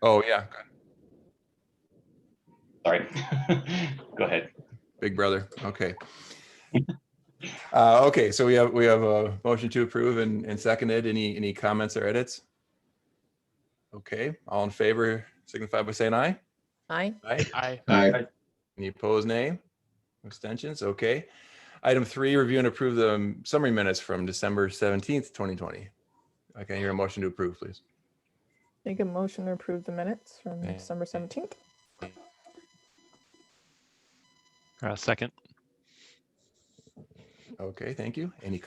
Oh, yeah. Sorry. Go ahead. Big brother. Okay. Okay, so we have a motion to approve and seconded. Any comments or edits? Okay, all in favor signify by saying aye. Aye. Aye. Aye. Any opposed, nay? Abstentions? Okay. Item 3, review and approve the summary minutes from December 17th, 2020. I can hear a motion to approve, please. Make a motion to approve the minutes from Okay. December 17th. Second. Okay, thank you. Any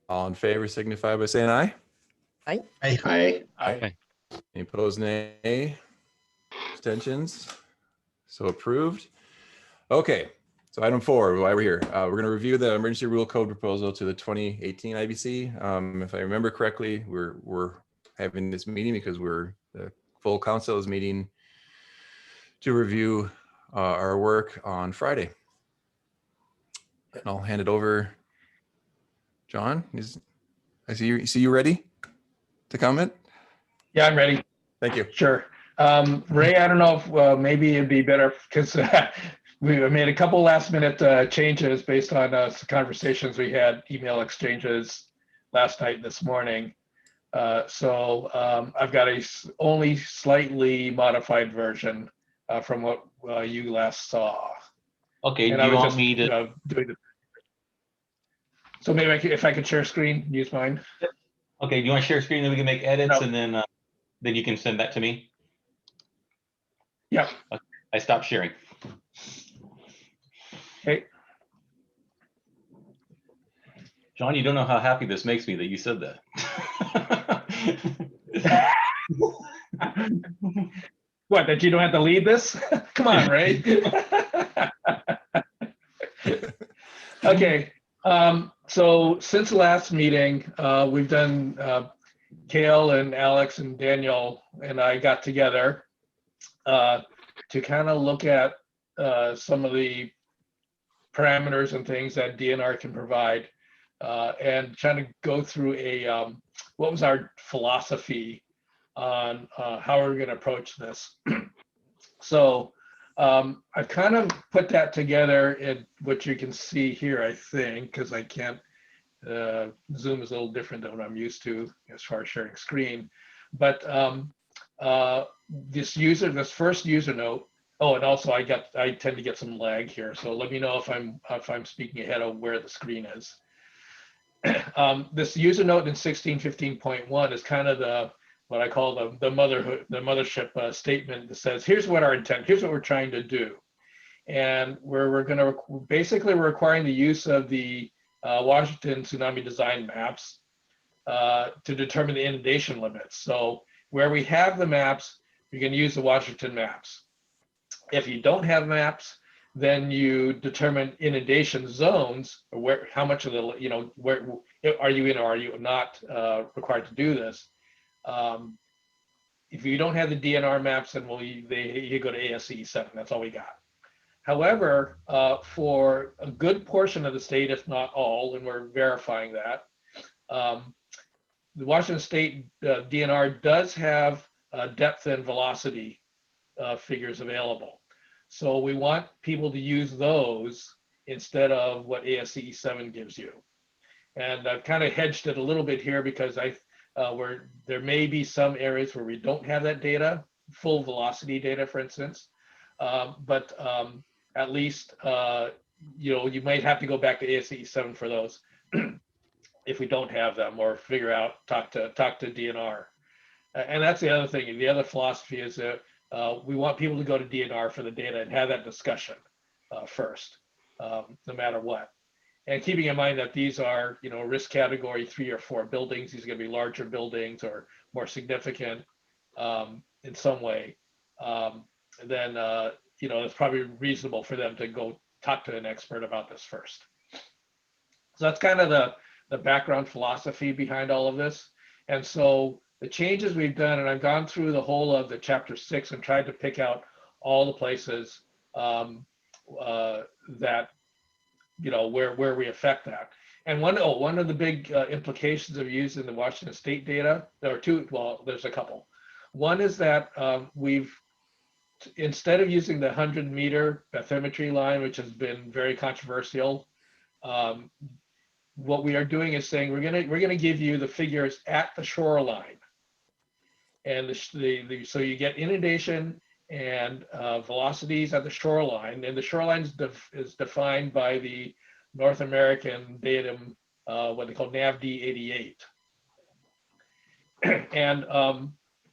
all in favor signify by saying aye. Aye. Aye. Aye. Any opposed, nay? Abstentions? So approved. Okay, so item 4, why we're here. We're going to review the emergency rule code proposal to the 2018 IBC. If I remember correctly, we're having this meeting because the full council is meeting to review our work on Friday. And I'll hand it over. John, I see you ready to comment? Yeah, I'm ready. Thank you. Sure. Ray, I don't know if maybe it'd be better because we made a couple last minute changes based on some conversations we had, email exchanges last night and this morning. So I've got a only slightly modified version from what you last saw. Okay, And do I you was want just me to? doing the. So maybe if I could share screen, use mine. Okay, do you want to share screen, then we can make edits, No. and then you can send that to me? Yeah. Okay, I stopped sharing. Okay. John, you don't know how happy this makes me that you said that. What, that you don't have to lead this? Come on, Ray. Okay. So since the last meeting, we've done, Kale and Alex and Daniel and I got together to kind of look at some of the parameters and things that DNR can provide and trying to go through what was our philosophy on how we're going to approach this. So I've kind of put that together in what you can see here, I think, because I can't, Zoom is a little different than what I'm used to as far as sharing screen. But this first user note, oh, and also I tend to get some lag here. So let me know if I'm speaking ahead of where the screen is. This user note in 1615.1 is kind of what I call the mothership statement that says, here's what our intent, here's what we're trying to do. And we're requiring the use of the Washington tsunami design maps to determine the inundation limits. So where we have the maps, you can use the Washington maps. If you don't have maps, then you determine inundation zones, or how much of the, where are you in or are you not required to do this. If you don't have the DNR maps, then you go to ASCE 7. That's all we got. However, for a good portion of the state, if not all, and we're verifying that, the Washington State DNR does have depth and velocity figures available. So we want people to use those instead of what ASCE 7 gives you. And I've kind of hedged it a little bit here because there may be some areas where we don't have that data, full velocity data, for instance. But at least, you might have to go back to ASCE 7 for those if we don't have them, or talk to DNR. And that's the other thing. The other philosophy is that we want people to go to DNR for the data and have that discussion first, no matter what. And keeping in mind that these are, risk category 3 or 4 buildings. These are going to be larger buildings or more significant in some way. Then, it's probably reasonable for them to go talk to an expert about this first. So that's kind of the background philosophy behind all of this. And so the changes we've done, and I've gone through the whole of the chapter 6 and tried to pick out all the places that, where we affect that. And one of the big implications of using the Washington State data, there are two, well, there's a couple. One is that instead of using the 100-meter bathymetry line, which has been very controversial, what we are doing is saying we're gonna give you the figures at the shoreline, and so you get inundation and velocities at the shoreline, and the shoreline is defined by the North American datum, what they call NAVD 88, and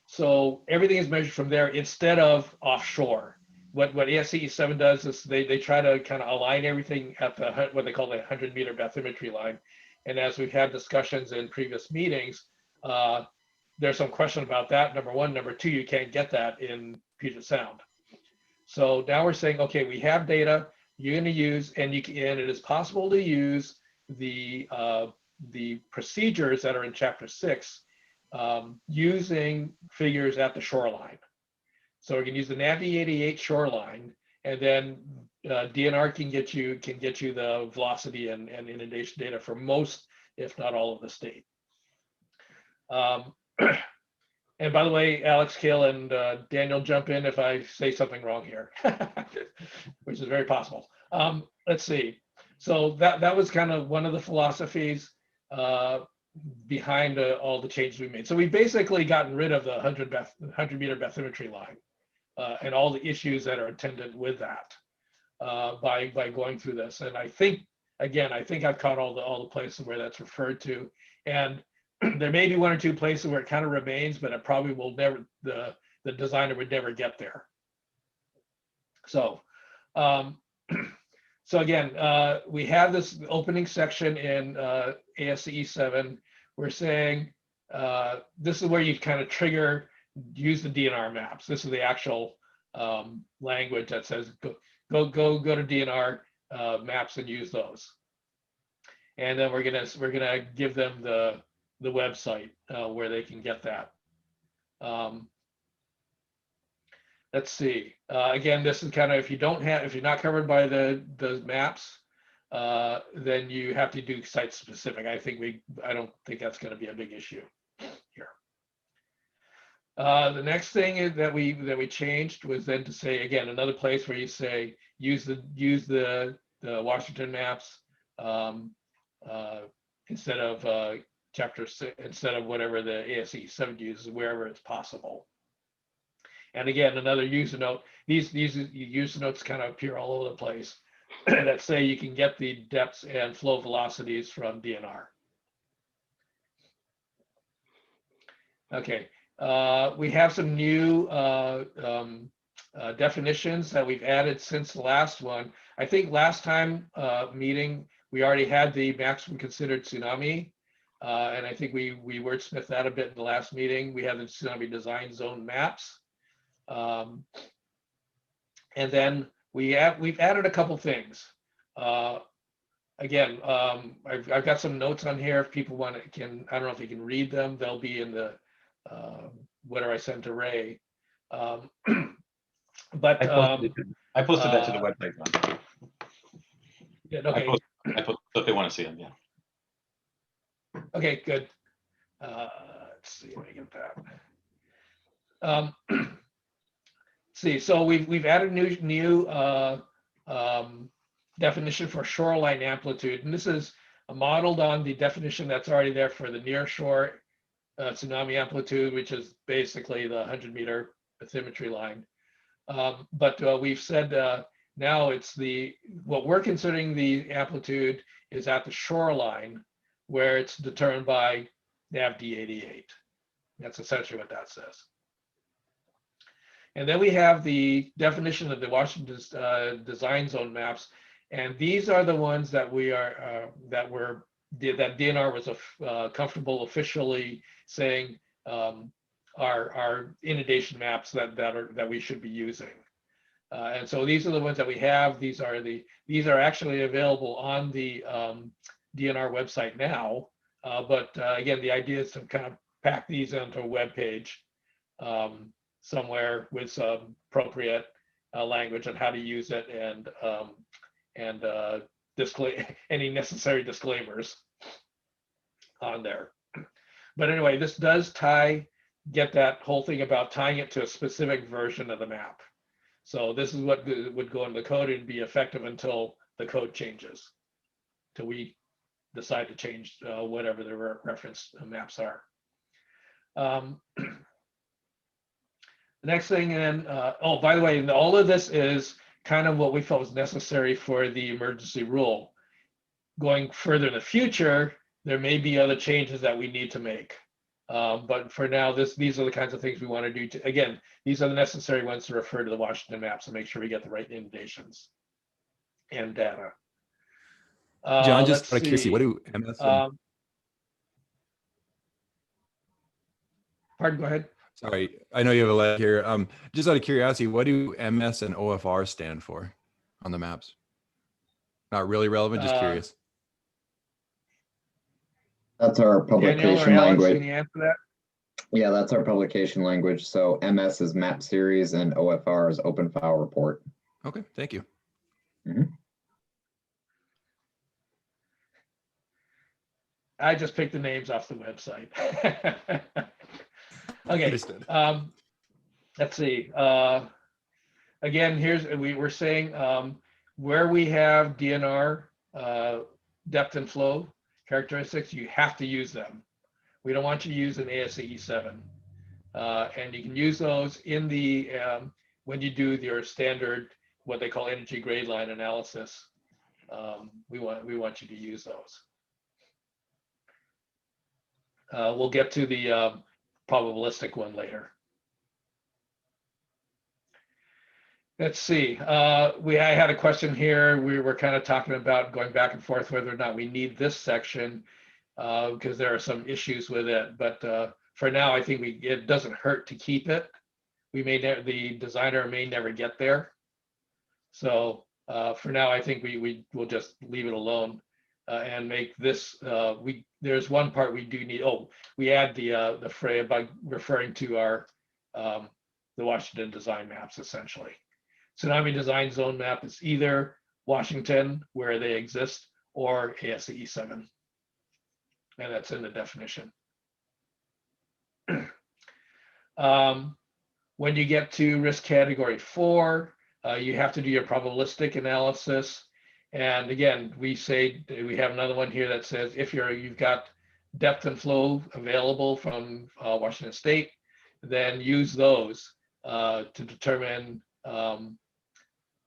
so everything is measured from there instead of offshore. What ASCE 7 does is they try to kind of align everything at the what they call the 100-meter bathymetry line. And as we've had discussions in previous meetings, there's some question about that. Number one, number two, you can't get that in Puget Sound. So now we're saying, okay, we have data. You're going to use, and it is possible to use the procedures that are in Chapter 6 using figures at the shoreline. So we can use the NAVD 88 shoreline, and then DNR can get you the velocity and inundation data for most, if not all, of the state. And by the way, Alex, Kale, and Daniel, jump in if I say something wrong here, which is very possible. Let's see. So that was kind of one of the philosophies behind all the changes we made. So we basically gotten rid of the 100-meter bathymetry line and all the issues that are attendant with that by going through this. And I think, again, I've caught all the places where that's referred to. And there may be one or two places where it kind of remains, but it probably will never, the designer would never get there. So, so again, we have this opening section in ASCE 7. We're saying this is where you kind of use the DNR maps. This is the actual language that says go to DNR maps and use those. And then we're gonna give them the website where they can get that. Let's see. Again, this is kind of, if you're not covered by the maps, then you have to do site specific. I don't think that's going to be a big issue here. The next thing is that we changed was then to say, again, another place where you say use the Washington maps instead of Chapter 6, instead of whatever the ASCE 7 uses, wherever it's possible. And again, another user note. These user notes kind of appear all over the place that say you can get the depths and flow velocities from DNR. Okay, we have some new definitions that we've added since the last one. I think last time meeting, we already had the maximum considered tsunami. And I think we wordsmithed that a bit in the last meeting. We have the tsunami design zone maps. And then we've added a couple things. Again, I've got some notes on here. If people I don't know if you can read them. They'll be in the whatever I sent to Ray. But I posted that to the website. Yeah, okay. I posted if they want to see them. Yeah. Okay, good. Let's see, let me get that. Let's see, so we've added new definition for shoreline amplitude, and this is modeled on the definition that's already there for the near shore tsunami amplitude, which is basically the 100-meter bathymetry line. But we've said now it's what we're considering the amplitude is at the shoreline, where it's determined by NAVD 88. That's essentially what that says. And then we have the definition of the Washington design zone maps, and these are the ones that that DNR was comfortable officially saying are inundation maps that we should be using. And so these are the ones that we have. These are actually available on the DNR website now, but again, the idea is to kind of pack these into a web page somewhere with some appropriate language on how to use it and any necessary disclaimers. on there. But anyway, this does get that whole thing about tying it to a specific version of the map. So this is what would go in the code and be effective until the code changes, till we decide to change whatever the reference maps are. The next thing, and oh, by the way, all of this is kind of what we felt was necessary for the emergency rule. Going further in the future, there may be other changes that we need to make. But for now, these are the kinds of things we want to do. Again, these are the necessary ones to refer to the Washington maps and make sure we get the right inundations and data. John, just let's out of curiosity, see. what do MS and, Pardon, go ahead. sorry, I know you have a leg here. Just out of curiosity, what do MS and OFR stand for on the maps? Not really relevant, just curious. That's our Daniel or publication Alex, language. can you answer that? Yeah, that's our publication language. So MS is map series and OFR is open file report. Okay, thank you. I just picked the names off the website. Okay. Understood. Let's see. Again, we're saying where we have DNR depth and flow characteristics, you have to use them. We don't want you to use an ASCE 7. And you can use those in the when you do your standard, what they call energy grade line analysis. We want you to use those. We'll get to the probabilistic one later. Let's see. I had a question here. We were kind of talking about going back and forth whether or not we need this section because there are some issues with it. But for now, I think it doesn't hurt to keep it. The designer may never get there. So for now, I think we will just leave it alone and make this. There's one part we do need. Oh, we add the fray by referring to our the Washington design maps essentially. Tsunami design zone map is either Washington where they exist or ASCE 7, and that's in the definition. When you get to risk category 4, you have to do your probabilistic analysis. And again, we have another one here that says if you've got depth and flow available from Washington State, then use those to determine.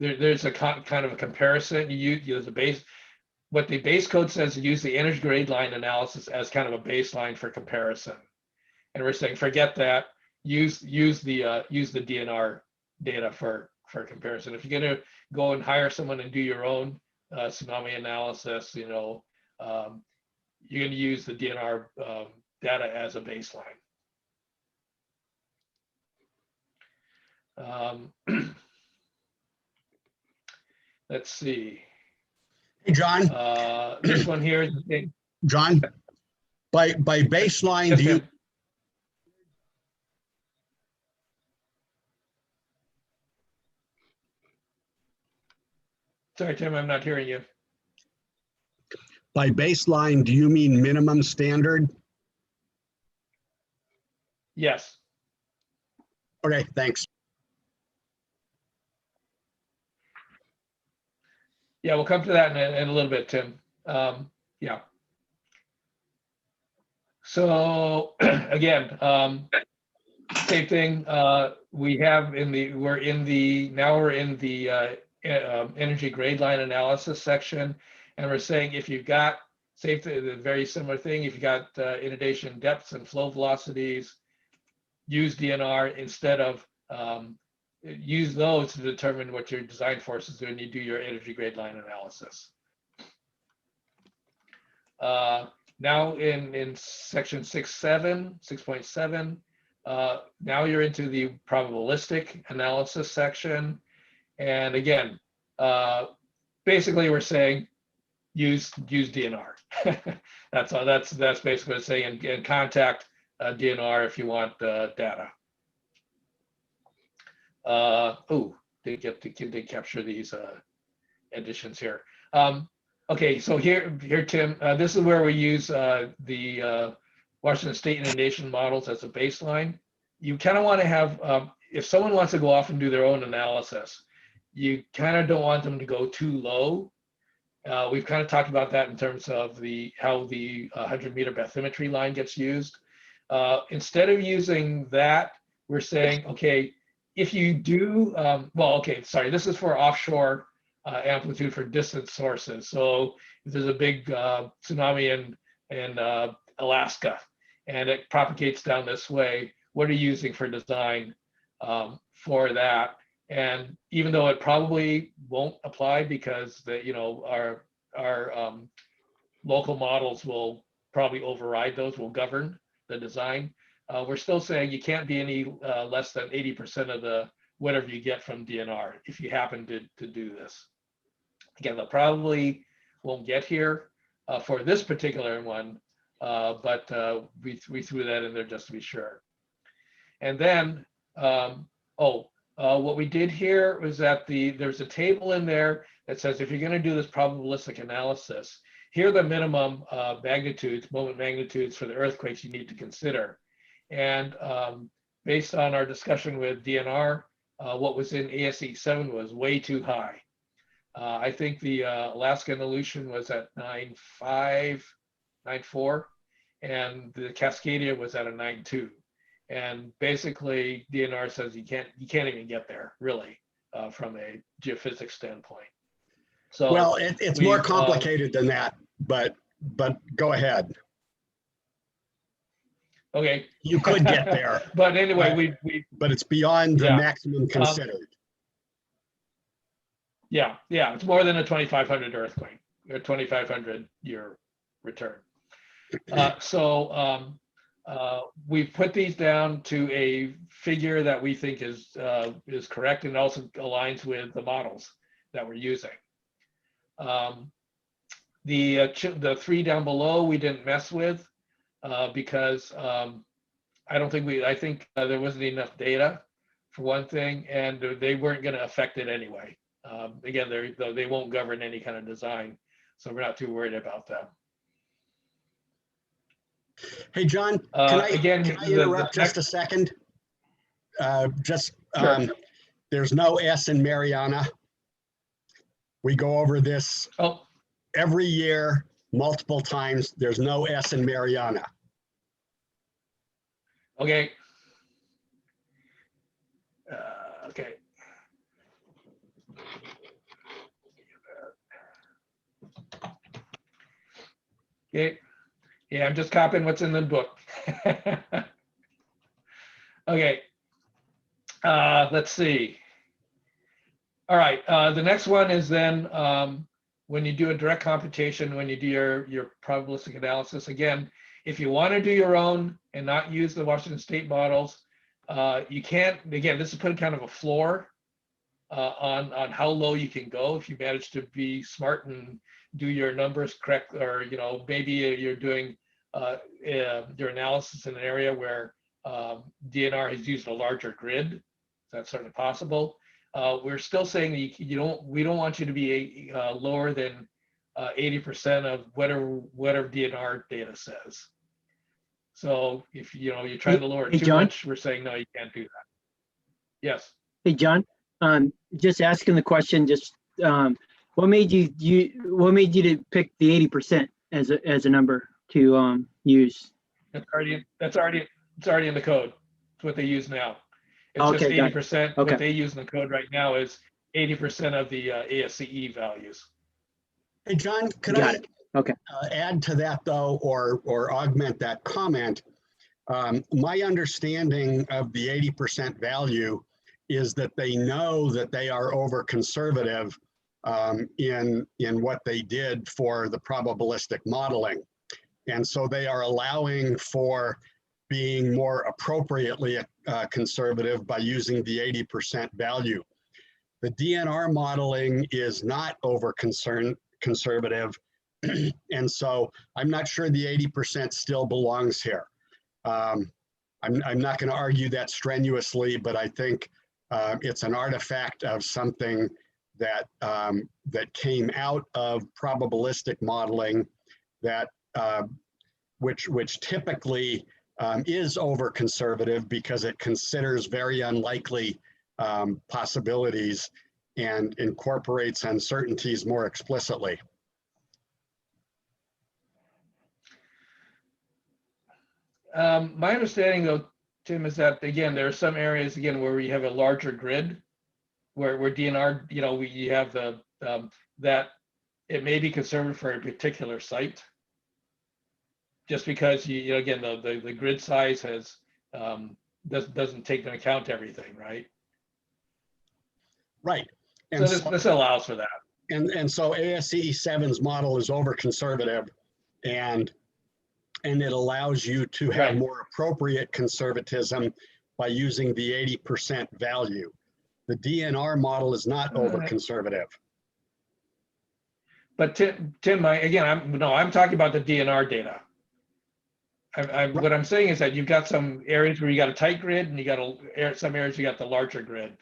There's a kind of a comparison. You use the base. What the base code says, use the energy grade line analysis as kind of a baseline for comparison. And we're saying forget that. Use the DNR data for comparison. If you're going to go and hire someone and do your own tsunami analysis, you're going to use the DNR data as a baseline. Let's see. Hey, John. This one here is John, by baseline, Yes, do you, Tim. Sorry, Tim, I'm not hearing you. by baseline, do you mean minimum standard? Yes. Okay, thanks. Yeah, we'll come to that in a little bit, Tim. Yeah. So again, same thing. We're in the energy grade line analysis section, and we're saying if you've got the very similar thing, if you got inundation depths and flow velocities, use DNR instead of use those to determine what your design forces do when you do your energy grade line analysis. Now in section 6.7, now you're into the probabilistic analysis section. And again, basically we're saying use DNR. That's basically what it's saying, and contact DNR if you want data. They capture these additions here. Okay, so here, Tim, this is where we use the Washington State inundation models as a baseline. You kind of want to have, if someone wants to go off and do their own analysis, you kind of don't want them to go too low. We've kind of talked about that in terms of how the 100-meter bathymetry line gets used. Instead of using that, we're saying, okay, if you do, this is for offshore amplitude for distant sources. So if there's a big tsunami in Alaska and it propagates down this way, what are you using for design for that? And even though it probably won't apply because our local models will probably override those, will govern the design. We're still saying you can't be any less than 80% of the whatever you get from DNR if you happen to do this. Again, they probably won't get here for this particular one, but we threw that in there just to be sure. And then, what we did here was that there's a table in there that says if you're going to do this probabilistic analysis, here are the minimum moment magnitudes for the earthquakes you need to consider. And based on our discussion with DNR, what was in ASCE 7 was way too high. I think the Alaska Aleutian was at 9.5, 9.4, and the Cascadia was at a 9.2. And basically, DNR says you can't even get there really from a geophysics standpoint. So Well, it's more complicated than that, but go ahead. Okay. You could get there, But anyway, but it's beyond the Yeah. maximum considered. Yeah, it's more than a 2,500 earthquake, a 2,500 year return. We've put these down to a figure that we think is correct and also aligns with the models that we're using. The three down below we didn't mess with because I think there wasn't enough data for one thing, and they weren't going to affect it anyway. Again, they won't govern any kind of design, so we're not too worried about them. Hey, John, can I interrupt the just a second? Sure. There's no S in Mariana. We go over this every year, multiple times. There's no S in Mariana. Okay. Okay. Okay. Yeah, I'm just copying what's in the book. Okay. Let's see. All right. The next one is then when you do a direct computation, when you do your probabilistic analysis, again, if you want to do your own and not use the Washington State models, you can't, again, this is putting kind of a floor on how low you can go if you manage to be smart and do your numbers correct, or maybe you're doing your analysis in an area where DNR has used a larger grid. That's certainly possible. We're still saying that we don't want you to be lower than 80% of whatever DNR data says. So if you're trying to lower it too much, we're saying no, you can't do that. Yes. Hey, John. Just asking the question. What made you to pick the 80% as a number to use? It's already in the code. It's what they use now. It's Okay, just 80%. Okay. What they use in the code right now is 80% of the ASCE values. Hey, John, could I add to that though, or augment that comment? My understanding of the 80% value is that they know that they are over conservative in what they did for the probabilistic modeling. And so they are allowing for being more appropriately conservative by using the 80% value. The DNR modeling is not over conservative. And so I'm not sure the 80% still belongs here. I'm not going to argue that strenuously, but I think it's an artifact of something that that came out of probabilistic modeling that which typically is over conservative because it considers very unlikely possibilities and incorporates uncertainties more explicitly. My understanding though, Tim, is that again, there are some areas again where we have a larger grid where DNR, you know, we have the that it may be conservative for a particular site. Just because you know, again, the grid size has doesn't take into account everything, right? Right. So this allows for that. And so ASCE 7's model is over conservative, and it allows you to have Right. more appropriate conservatism by using the 80% value. The DNR model is not over conservative. But Tim, I'm talking about the DNR data. What I'm saying is that you've got some areas where you got a tight grid, and you got some areas you got the larger grid.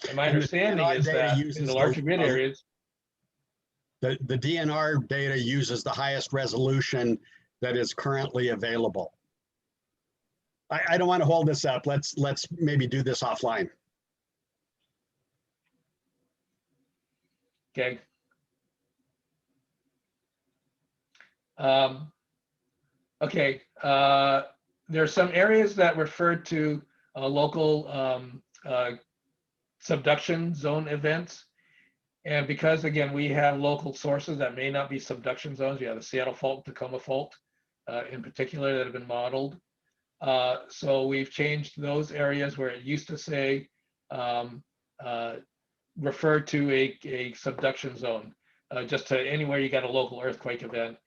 And my understanding is that in the larger grid areas, the DNR data uses the highest resolution that is currently available. I don't want to hold this up. Let's maybe do this offline. okay. Okay, there are some areas that refer to local subduction zone events. And because again, we have local sources that may not be subduction zones. You have the Seattle fault, Tacoma fault in particular that have been modeled. So we've changed those areas where it used to say refer to a subduction zone, just to anywhere you got a local earthquake event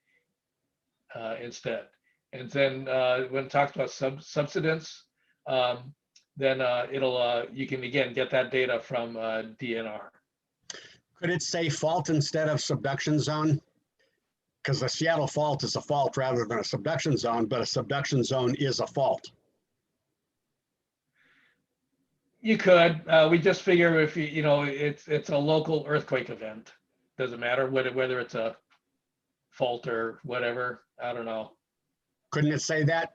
instead. And then when it talks about subsidence, then you can again get that data from DNR. Could it say fault instead of subduction zone? Because the Seattle fault is a fault rather than a subduction zone, but a subduction zone is a fault. You could. We just figure if you know it's a local earthquake event, doesn't matter whether it's a fault or whatever. I don't know. Couldn't it say that?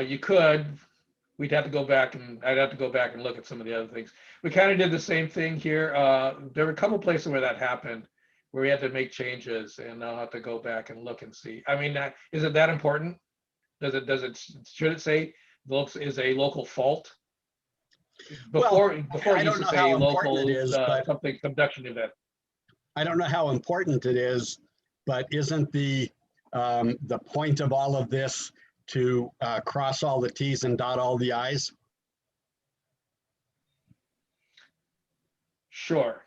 You could. We'd have to go back and I'd have to go back and look at some of the other things. We kind of did the same thing here. There were a couple places where that happened, where we had to make changes, and I'll have to go back and look and see. I mean, is it that important? Should it say is a local fault? Before it used to say local something subduction event. I don't know how important it is, but isn't the point of all of this to cross all the T's and dot all the I's? Sure.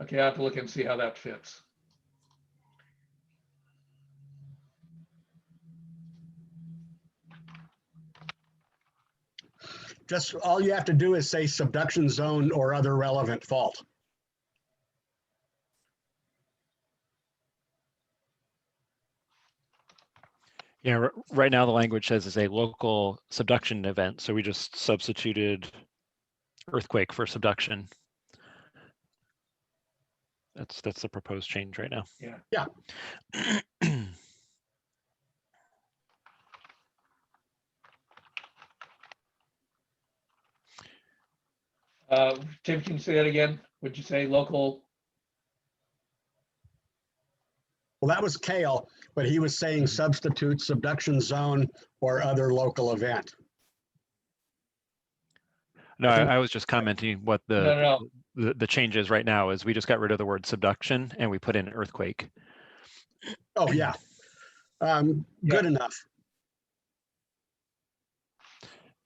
Okay, I have to look and see how that fits. Just all you have to do is say subduction zone or other relevant fault. Yeah, right now the language says it's a local subduction event, so we just substituted earthquake for subduction. That's the proposed change right now. Yeah. Yeah. Tim, can you say that again? Would you say local? Well, that was Kale, but he was saying substitute subduction zone or other local event. No, I was just commenting what No. the change is right now is we just got rid of the word subduction and we put in earthquake. Oh, yeah. Good enough.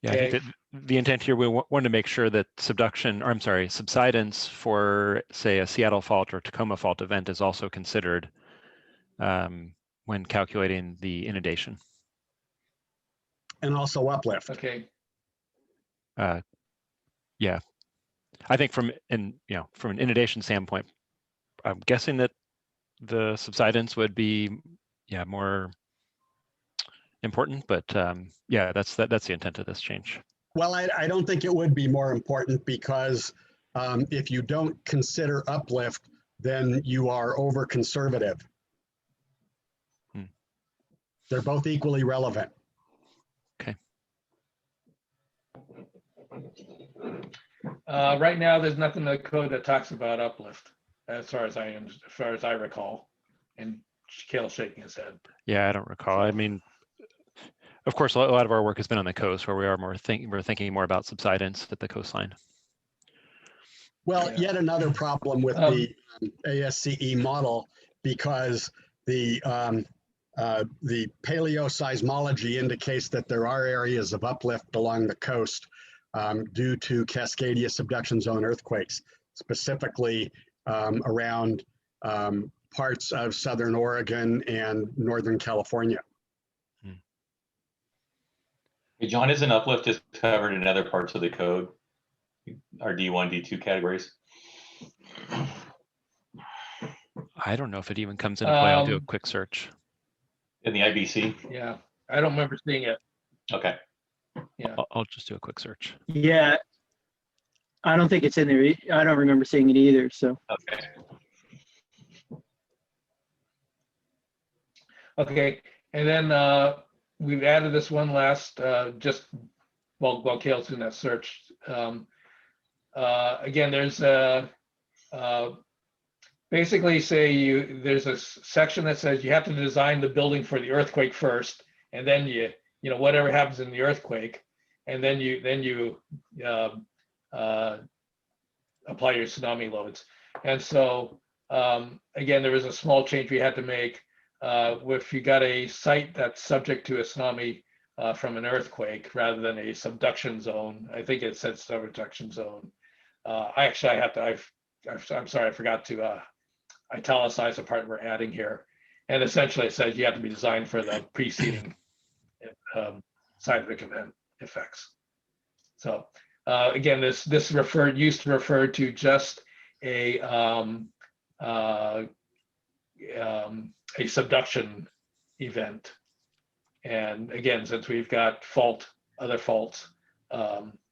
Yeah, I think that the intent here, we wanted to make sure that subsidence for, say, a Seattle fault or Tacoma fault event is also considered when calculating the inundation. And also uplift. Okay. Yeah, I think from an inundation standpoint, I'm guessing that the subsidence would be, yeah, more important, but yeah, that's the intent of this change. Well, I don't think it would be more important because if you don't consider uplift, then you are over conservative. Hmm. They're both equally relevant. Right now, there's nothing in the code that talks about uplift, as far as I recall. And Cale's shaking his head. Yeah, I don't recall. I mean, of course, a lot of our work has been on the coast, where we are we're thinking more about subsidence at the coastline. Well, Yeah. yet another problem with the ASCE model, because the paleoseismology indicates that there are areas of uplift along the coast due to Cascadia subduction zone earthquakes, specifically around parts of Southern Oregon and Northern California. Hey, John, isn't uplift just covered in other parts of the code? Our D1, D2 categories? I don't know if it even comes into play. I'll do a quick search. In the IBC? Yeah, I don't remember seeing it. Okay. Yeah. I'll just do a quick search. Yeah. I don't think it's in there. I don't remember seeing it either, so. Okay. Okay, and then we've added this one last, just while Cale's doing that search. Again, there's basically there's a section that says you have to design the building for the earthquake first, and then you know, whatever happens in the earthquake, and then you apply your tsunami loads. And so again, there was a small change we had to make. If you got a site that's subject to a tsunami from an earthquake rather than a subduction zone, I think it said subduction zone. I'm sorry, I forgot to italicize the part we're adding here. And essentially it says you have to be designed for the preceding seismic event effects. So again, this used to refer to just a subduction event. And again, since we've got other faults,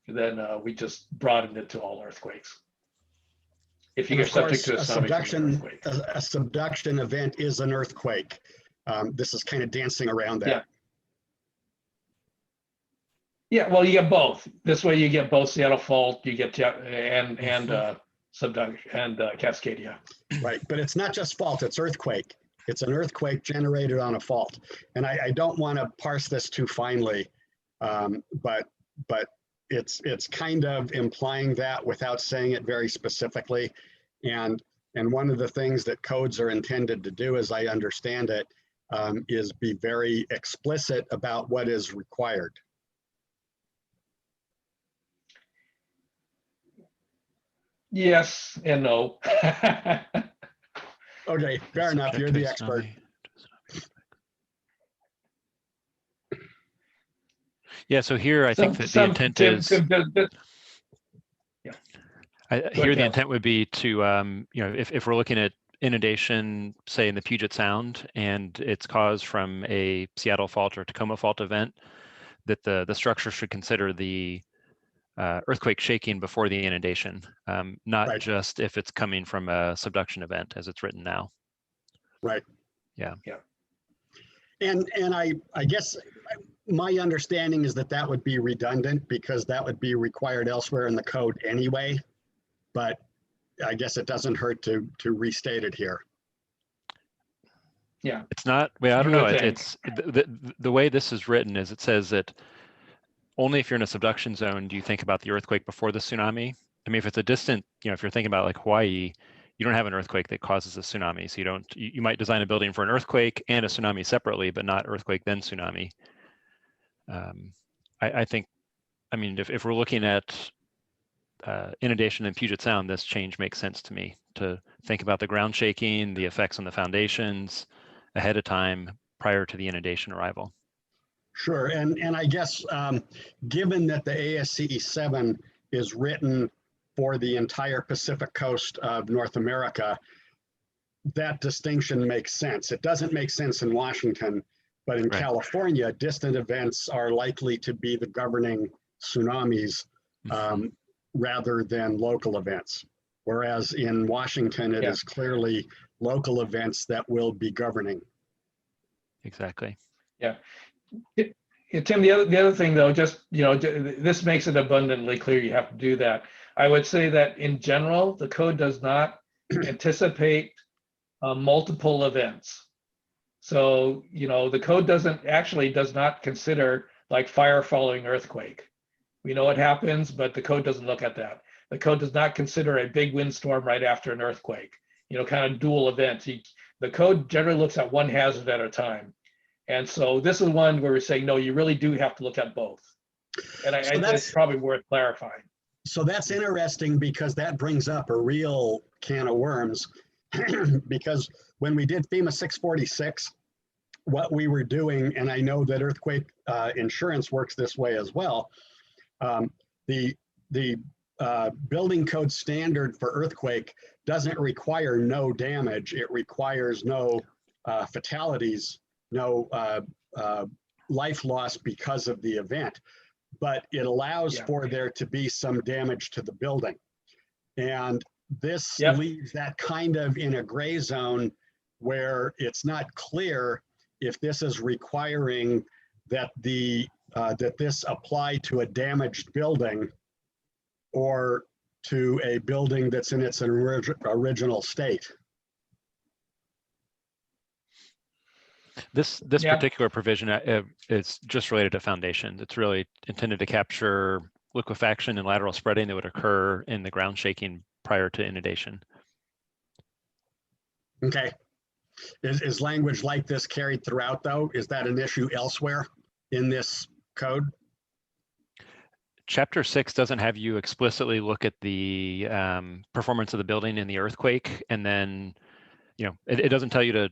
then we just broadened it to all earthquakes. If you get subject to a tsunami, a subduction event is an earthquake. This is kind of dancing around that. Yeah. Yeah, well, you get both. This way you get both Seattle fault, you get and subduction and Cascadia. Right, but it's not just fault, it's earthquake. It's an earthquake generated on a fault. And I don't want to parse this too finely, but it's kind of implying that without saying it very specifically. And one of the things that codes are intended to do, as I understand it, is be very explicit about what is required. Yes and no. Okay, fair enough. You're the expert. Yeah, so here I think that the intent is. Here the intent would be to, you know, if we're looking at inundation, say in the Puget Sound, and it's caused from a Seattle fault or Tacoma fault event, that the structure should consider the earthquake shaking before the inundation, not Right. just if it's coming from a subduction event as it's written now. Right. Yeah. Yeah. And I guess my understanding is that would be redundant because that would be required elsewhere in the code anyway. But I guess it doesn't hurt to restate it here. Yeah. It's not, well, I don't know. It's the way this is written is it says that only if you're in a subduction zone do you think about the earthquake before the tsunami. I mean, if it's a distant, you know, if you're thinking about like Hawaii, you don't have an earthquake that causes a tsunami. So you might design a building for an earthquake and a tsunami separately, but not earthquake then tsunami. I think, I mean, if we're looking at inundation in Puget Sound, this change makes sense to me, to think about the ground shaking, the effects on the foundations ahead of time prior to the inundation arrival. Sure, and I guess given that the ASCE 7 is written for the entire Pacific coast of North America, that distinction makes sense. It doesn't make sense in Washington, but in Right. California, distant events are likely to be the governing tsunamis rather than local events. Whereas in Washington, it Yeah. is clearly local events that will be governing. Exactly. Yeah, Tim, the other thing though, just, this makes it abundantly clear you have to do that. I would say that in general, the code does not anticipate multiple events. So, the code does not consider like fire following earthquake. We know it happens, but the code doesn't look at that. The code does not consider a big windstorm right after an earthquake, kind of dual events. The code generally looks at one hazard at a time. And so this is one where we're saying, no, you really do have to look at both. And it's probably worth clarifying. So that's interesting because that brings up a real can of worms. Because when we did FEMA 646, what we were doing, and I know that earthquake insurance works this way as well, the building code standard for earthquake doesn't require no damage. It requires no fatalities, no life loss because of the event, but it allows for there to be some damage to the building. And this leaves that kind of in a gray zone where it's not clear if this is requiring that that this apply to a damaged building or to a building that's in its original state. This particular provision is just related to foundations. It's really intended to capture liquefaction and lateral spreading that would occur in the ground shaking prior to inundation. Okay. Is language like this carried throughout though? Is that an issue elsewhere in this code? Chapter 6 doesn't have you explicitly look at the performance of the building in the earthquake, and then, it doesn't tell you to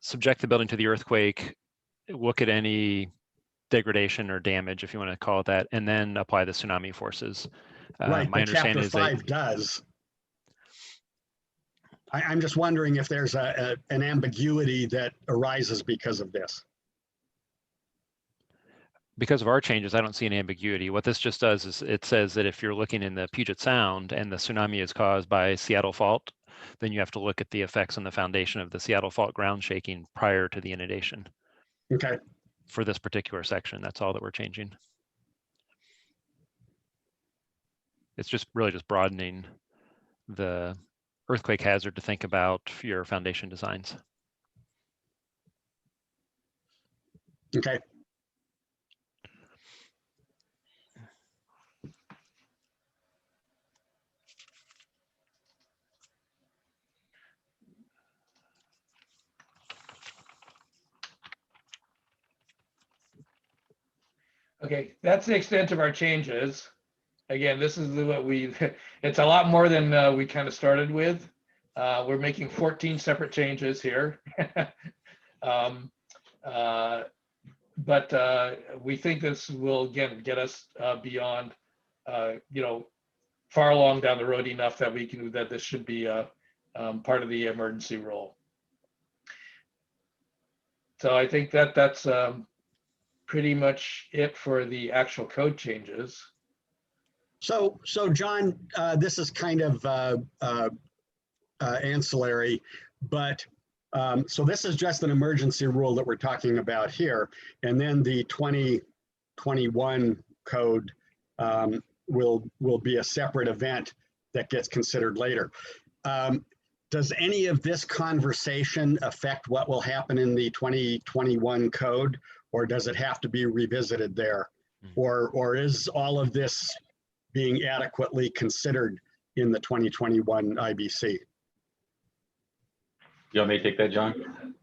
subject the building to the earthquake, look at any degradation or damage, if you want to call it that, and then apply the tsunami forces. Right, my but understanding chapter is 5 does. I'm just wondering if there's an ambiguity that arises because of this. Because of our changes, I don't see an ambiguity. What this just does is it says that if you're looking in the Puget Sound and the tsunami is caused by Seattle fault, then you have to look at the effects on the foundation of the Seattle fault ground shaking prior to the inundation. Okay. For this particular section, that's all that we're changing. It's just really just broadening the earthquake hazard to think about your foundation designs. Okay. Okay, that's the extent of our changes. Again, this is what it's a lot more than we kind of started with. We're making 14 separate changes here. But we think this will, again, get us beyond, far along down the road enough that that this should be part of the emergency rule. So I think that's pretty much it for the actual code changes. So John, this is kind of ancillary, but so this is just an emergency rule that we're talking about here. And then the 2021 code will be a separate event that gets considered later. Does any of this conversation affect what will happen in the 2021 code, or does it have to be revisited there? Or is all of this being adequately considered in the 2021 IBC? You want me to take that, John?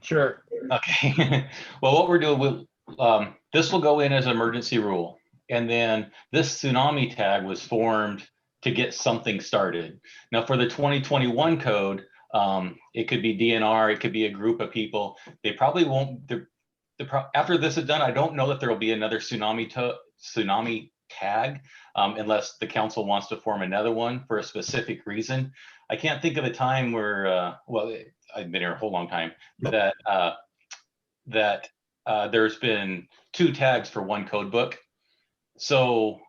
Sure. Okay. Well, what we're doing, this will go in as an emergency rule. And then this tsunami tag was formed to get something started. Now for the 2021 code, it could be DNR, it could be a group of people. They probably won't, after this is done, I don't know that there will be another tsunami tag, unless the council wants to form another one for a specific reason. I can't think of a time where, well, I've been here a whole long time, that there's been 2 tags for one code book. So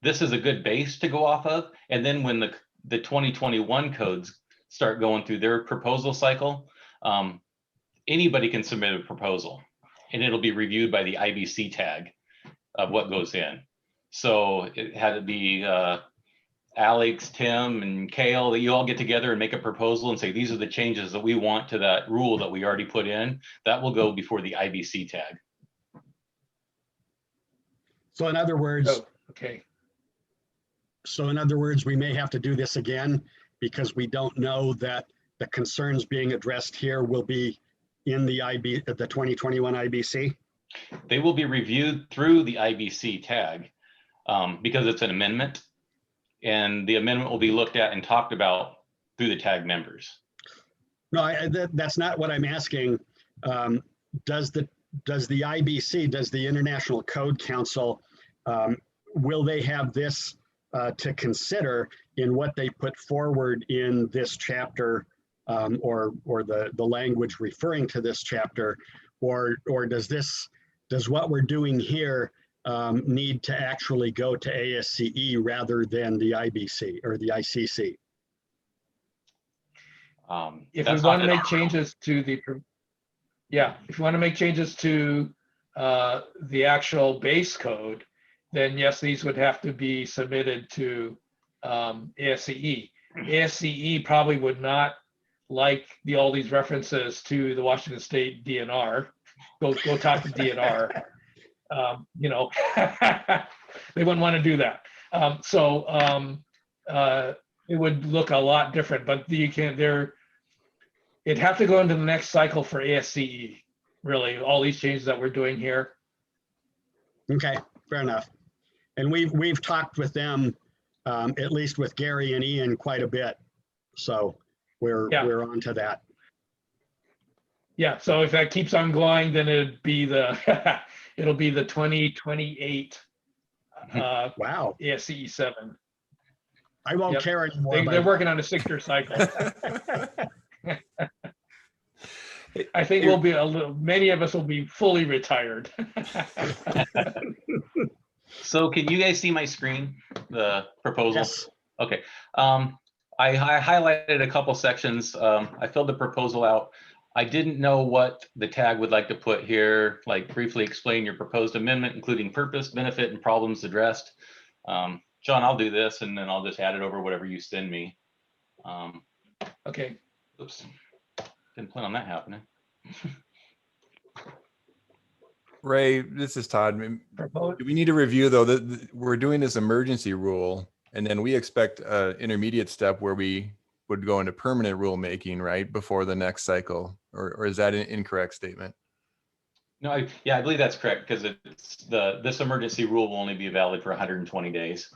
this is a good base to go off of. And then when the 2021 codes start going through their proposal cycle, anybody can submit a proposal and it'll be reviewed by the IBC tag of what goes in. So it had to be Alex, Tim, and Kale, that you all get together and make a proposal and say, these are the changes that we want to that rule that we already put in. That will go before the IBC tag. So in other words, Oh, okay. So in other words, we may have to do this again because we don't know that the concerns being addressed here will be in the 2021 IBC. They will be reviewed through the IBC tag because it's an amendment, and the amendment will be looked at and talked about through the tag members. No, that's not what I'm asking. Does the IBC, does the International Code Council, will they have this to consider in what they put forward in this chapter, or the language referring to this chapter, or does what we're doing here need to actually go to ASCE rather than the IBC or the ICC? If we want to make changes to the, if you want to make changes to the actual base code, then yes, these would have to be submitted to ASCE. ASCE probably would not like all these references to the Washington State DNR. Go talk to DNR. You know, they wouldn't want to do that. It would look a lot different, but you can't. It'd have to go into the next cycle for ASCE. Really, all these changes that we're doing here. Okay, fair enough. And we've talked with them, at least with Gary and Ian, quite a bit. So we're on to that. Yeah. So if that keeps on going, then it'll be the 2028 wow, ASCE 7. I won't care anymore. They're working on a 6-year cycle. I think we'll be many of us will be fully retired. So can you guys see my screen, the proposal? Yes. Okay. I highlighted a couple sections. I filled the proposal out. I didn't know what the tag would like to put here, like briefly explain your proposed amendment, including purpose, benefit, and problems addressed. John, I'll do this and then I'll just add it over whatever you send me. Okay. Oops. Didn't plan on that happening. Ray, this is Todd. Do we need to review though that we're doing this emergency rule, and then we expect an intermediate step where we would go into permanent rulemaking right before the next cycle, or is that an incorrect statement? No, I believe that's correct, because it's this emergency rule will only be valid for 120 days,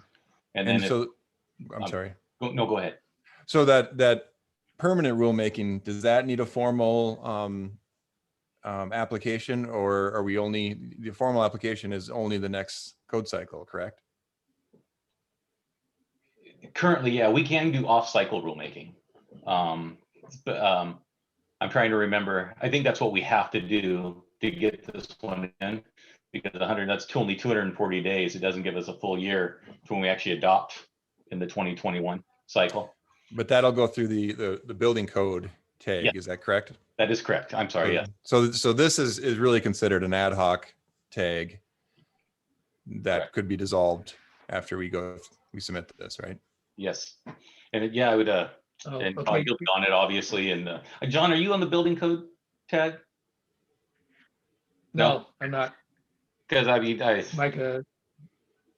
and then I'm sorry. No, go ahead. So that permanent rulemaking, does that need a formal application, or are we only, the formal application is only the next code cycle, correct? Currently, yeah, we can do off-cycle rulemaking. But I'm trying to remember. I think that's what we have to do to get this one in, because that's only 240 days. It doesn't give us a full year to when we actually adopt in the 2021 cycle. But that'll go through the building code tag. Yeah. Is that correct? That is correct. I'm sorry. Yeah. So this is really considered an ad hoc tag that correct. Could be dissolved after we submit this, right? Yes. And I would and okay. I'll build on it, obviously. And John, are you on the building code tag? No, I'm not. Because I mean,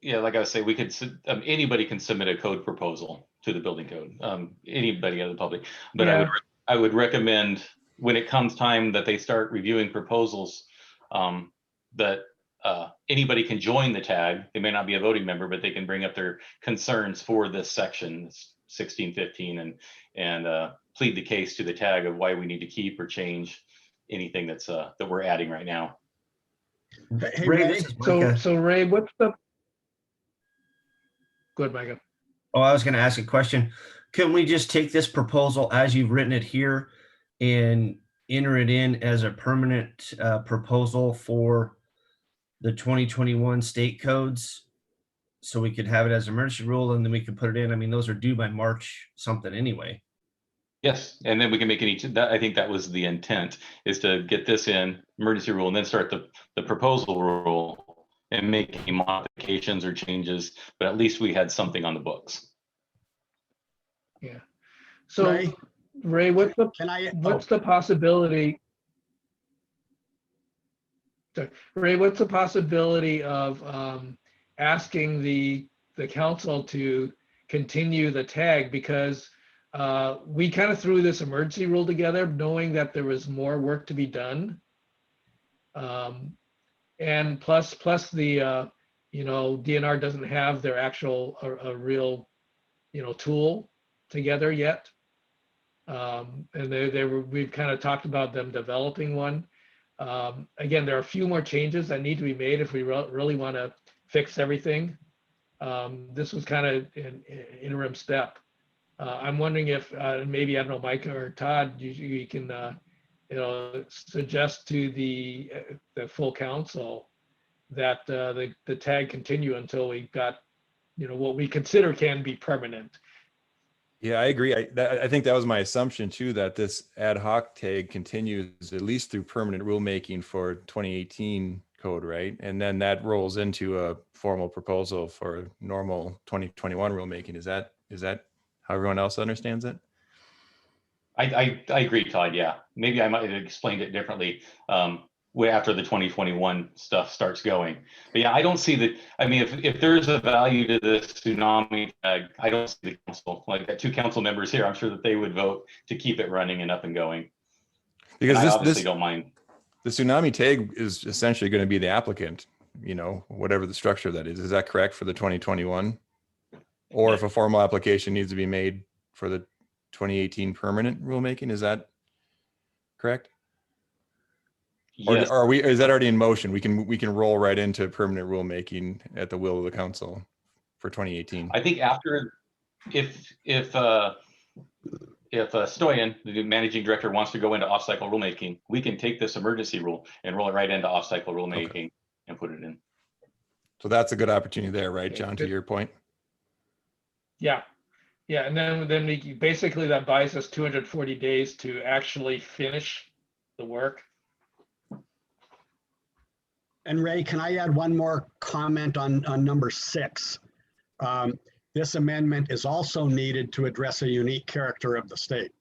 yeah, like I say, we could anybody can submit a code proposal to the building code. Anybody in the public, but yeah. I would recommend when it comes time that they start reviewing proposals, that anybody can join the tag. They may not be a voting member, but they can bring up their concerns for this section 1615 and plead the case to the tag of why we need to keep or change anything that's that we're adding right now. Hey, Ray. So Ray, what's the Go ahead, Micah. Oh, I was going to ask a question. Couldn't we just take this proposal as you've written it here and enter it in as a permanent proposal for the 2021 state codes? So we could have it as emergency rule and then we could put it in. I mean, those are due by March something anyway. Yes, and then we can make any, I think that was the intent, is to get this in emergency rule and then start the proposal rule and make any modifications or changes, but at least we had something on the books. Yeah. So Ray? Ray, what's the possibility? Sorry, Ray, what's the possibility of asking the council to continue the tag? Because we kind of threw this emergency rule together knowing that there was more work to be done. And plus the, DNR doesn't have their actual, a real, tool together yet. And we've kind of talked about them developing one. Again, there are a few more changes that need to be made if we really want to fix everything. This was kind of an interim step. I'm wondering if maybe, I don't know, Micah or Todd, you can suggest to the full council that the tag continue until we got what we consider can be permanent. Yeah, I agree. I think that was my assumption too, that this ad hoc tag continues at least through permanent rulemaking for 2018 code, right? And then that rolls into a formal proposal for normal 2021 rulemaking. Is that how everyone else understands it? I agree, Todd. Yeah, maybe I might have explained it differently way after the 2021 stuff starts going. But yeah, I don't see that. I mean, if there's a value to this tsunami tag, I don't see the council, like the 2 council members here, I'm sure that they would vote to keep it running and up and going. Because I obviously don't mind. The tsunami tag is essentially going to be the applicant, whatever the structure of that is. Is that correct for the 2021? Or if a formal application needs to be made for the 2018 permanent rulemaking, is that correct? Yes. Or is that already in motion? We can roll right into permanent rulemaking at the will of the council for 2018. I think after, if Stoyan, the new managing director, wants to go into off-cycle rulemaking, we can take this emergency rule and roll it right into off-cycle rulemaking and put it in. So that's a good opportunity there, right, John, to your point? Yeah. Yeah, and then we basically, that buys us 240 days to actually finish the work. And Ray, can I add one more comment on number 6? This amendment is also needed to address a unique character of the state.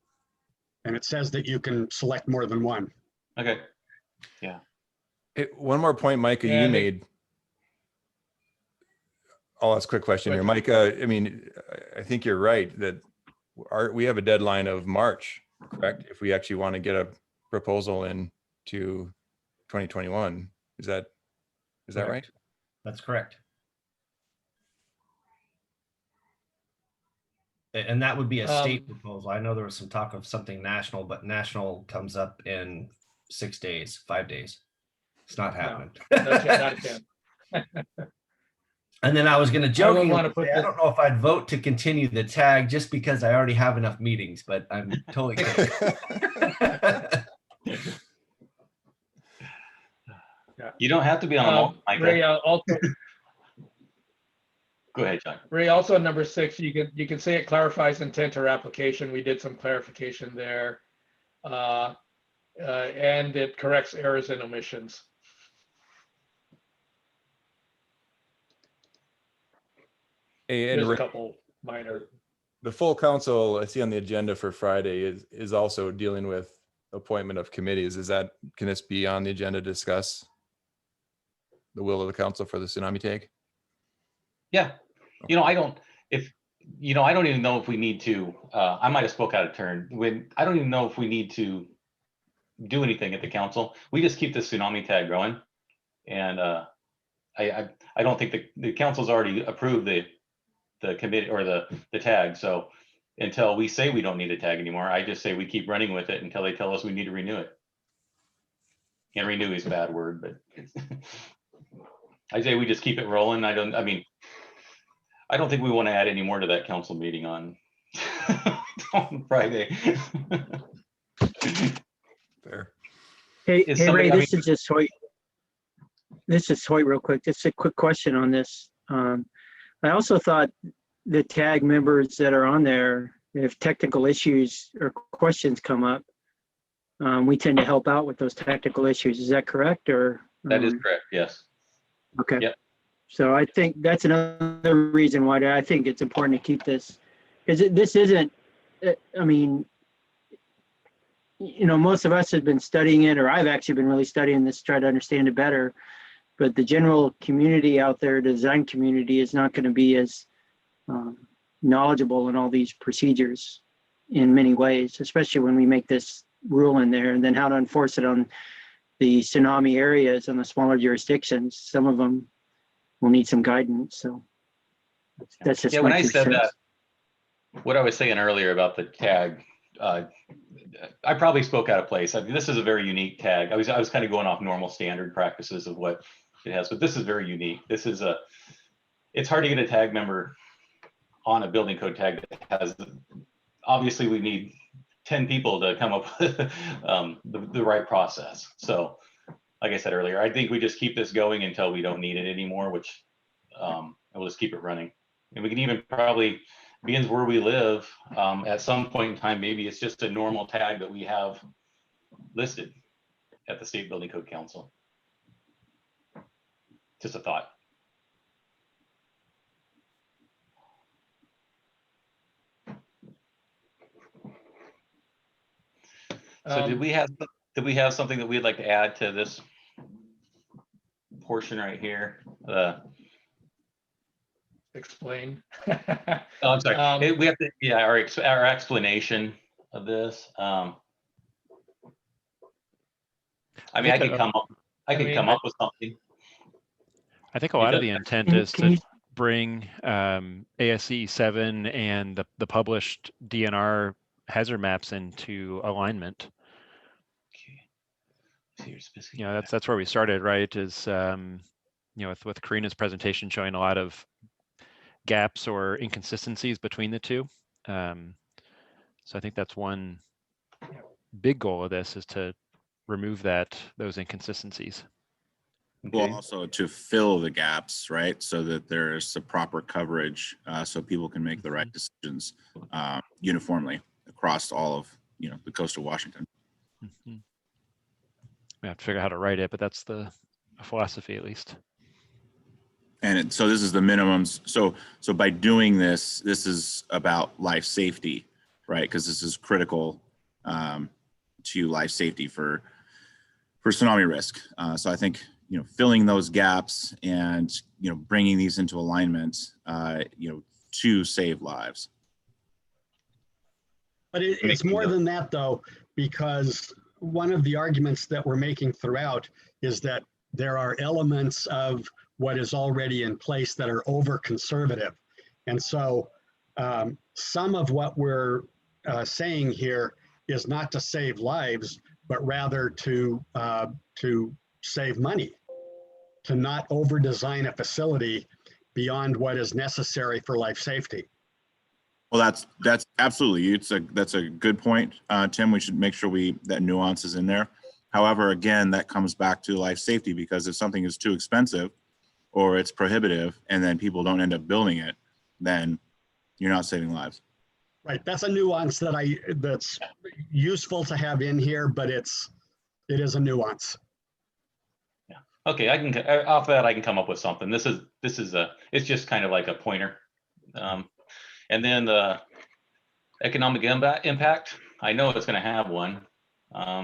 And it says that you can select more than one. Okay. Yeah. One more point, Micah, you made. I'll ask a quick question here. Micah, I mean, I think you're right that we have a deadline of March, correct? If we actually want to get a proposal into 2021. Is that right? That's correct. And that would be a state proposal. I know there was some talk of something national, but national comes up in 6 days, 5 days. It's not happening. No, not a chance. And then I was going to joke, I want to put don't know if I'd vote to continue the tag just because I already have enough meetings, but I'm totally kidding. You don't have to be on them all, Michael. Ray, also, go ahead, John. Ray, also number 6, you can say it clarifies intent or application. We did some clarification there. And it corrects errors and omissions. And there's a couple minor. The full council I see on the agenda for Friday is also dealing with appointment of committees. Can this be on the agenda to discuss the will of the council for the tsunami tag? Yeah. I don't even know if we need to, I might have spoke out of turn. I don't even know if we need to do anything at the council. We just keep the tsunami tag going. And I don't think the council's already approved the committee or the tag. So until we say we don't need a tag anymore, I just say we keep running with it until they tell us we need to renew it. And renew is a bad word, but I say we just keep it rolling. I I don't think we want to add any more to that council meeting on, on Friday. Fair. Hey, Is hey somebody- Ray, I this is just Hoyt. This is Hoyt real quick. Just a quick question on this. I also thought the tag members that are on there, if technical issues or questions come up, we tend to help out with those technical issues. Is that correct? Or That is correct, yes. okay. Yep. So I think that's another reason why I think it's important to keep this, because this isn't, I mean, you know, most of us have been studying it, or I've actually been really studying this to try to understand it better. But the general community out there, the design community, is not going to be as knowledgeable in all these procedures in many ways, especially when we make this rule in there, and then how to enforce it on the tsunami areas and the smaller jurisdictions. Some of them will need some guidance. So that's just Yeah, when my I two said cents. that, what I was saying earlier about the tag, I probably spoke out of place. I mean, this is a very unique tag. I was kind of going off normal standard practices of what it has, but this is very unique. This is it's hard to get a tag member on a building code tag that has, obviously we need 10 people to come up with the right process. So like I said earlier, I think we just keep this going until we don't need it anymore, which we'll just keep it running. And we can even probably, being where we live, at some point in time, maybe it's just a normal tag that we have listed at the State Building Code Council. Just a thought. So did we have something that we'd like to add to this portion right here? Explain. Oh, I'm sorry. Um, We have to, yeah, our explanation of this. I mean, I think could come up. I could come up with something. I think a You lot of got- the intent Can- is can to you- bring ASC 7 and the published DNR hazard maps into alignment. Okay. Here's specific- You know, that's where we started, right? Is you know, with Karina's presentation showing a lot of gaps or inconsistencies between the two. So I think that's one big goal of this, is to remove those inconsistencies. Well, Okay. also to fill the gaps, right? So that there's the proper coverage, so people can make the right decisions uniformly across all of, the coast of Washington. We have to figure out how to write it, but that's the philosophy, at least. And so this is the minimums. So by doing this, this is about life safety, right? Because this is critical to life safety for tsunami risk. So I think, filling those gaps and, bringing these into alignment, to save lives. But it's more than that, though, because one of the arguments that we're making throughout is that there are elements of what is already in place that are over conservative. And so some of what we're saying here is not to save lives, but rather to save money, to not over design a facility beyond what is necessary for life safety. Well, that's absolutely, that's a good point, Tim. We should make sure that nuance is in there. However, again, that comes back to life safety, because if something is too expensive or it's prohibitive and then people don't end up building it, then you're not saving lives. Right, that's a nuance that's useful to have in here, but it is a nuance. Yeah. Okay, I can off that I can come up with something. This is it's just kind of like a pointer. And then the economic impact, I know it's going to have one.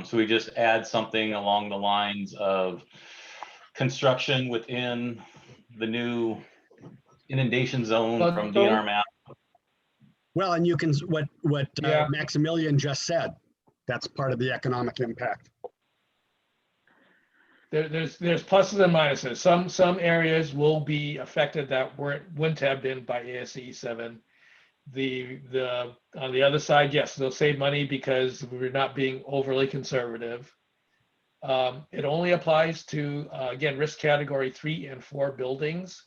So we just add something along the lines of construction within the new inundation zone from DNR map. Well, and you can, what Yeah. Maximilian just said, that's part of the economic impact. There's pluses and minuses. Some areas will be affected that wouldn't have been by ASCE 7. On the other side, yes, they'll save money because we're not being overly conservative. It only applies to again risk category 3 and 4 buildings.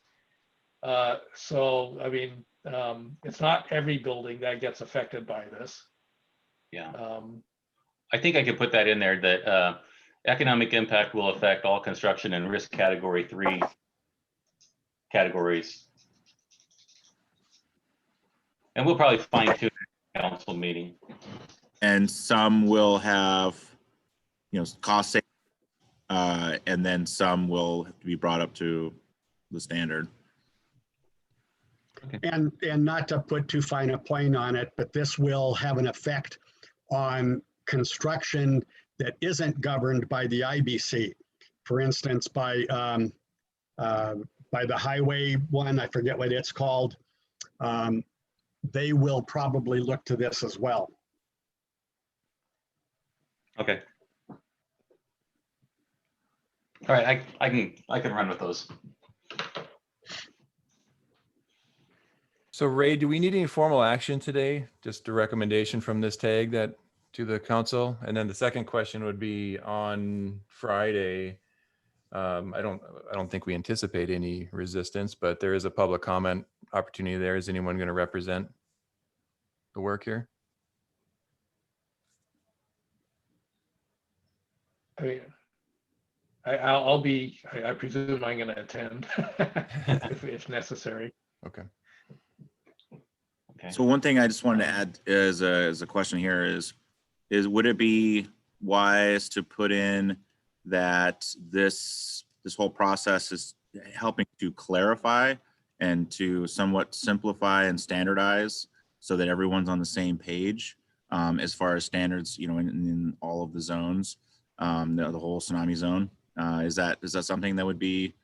So, I mean, it's not every building that gets affected by this. Yeah. Um, I think I could put that in there that economic impact will affect all construction and risk category 3 categories. And we'll probably fine tune the council meeting. And some will have, cost savings, and then some will have to be brought up to the standard. And not to put too fine a point on it, but this will have an effect on construction that isn't governed by the IBC. For instance, by the highway one, I forget what it's called. They will probably look to this as well. Okay. All right, I can run with those. So Ray, do we need any formal action today? Just a recommendation from this tag that to the council? And then the second question would be on Friday. I don't think we anticipate any resistance, but there is a public comment opportunity there. Is anyone going to represent the work here? I mean, I'll be, I presume I'm going to attend if necessary. Okay. Okay. So one thing I just wanted to add as a question here is would it be wise to put in that this whole process is helping to clarify and to somewhat simplify and standardize so that everyone's on the same page as far as standards, in all of the zones, the whole tsunami zone? Is that something that would be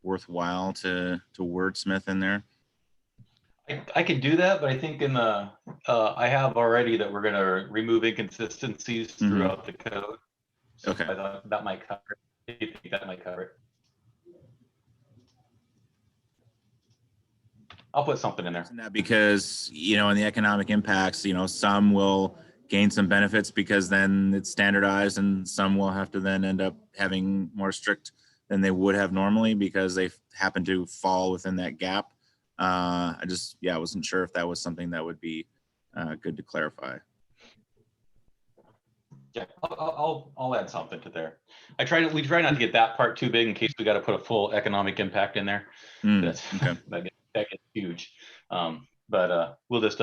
worthwhile to wordsmith in there? I could do that, but I think in the I have already that we're going to remove inconsistencies throughout the code. So Okay. I thought that might cover it. I think that might cover it. I'll put something in there. Because, in the economic impacts, some will gain some benefits because then it's standardized, and some will have to then end up having more strict than they would have normally because they happen to fall within that gap. I wasn't sure if that was something that would be good to clarify. Yeah, I'll add something to there. We try not to get that part too big in case we got to put a full economic impact in there. Okay. that gets huge. We'll just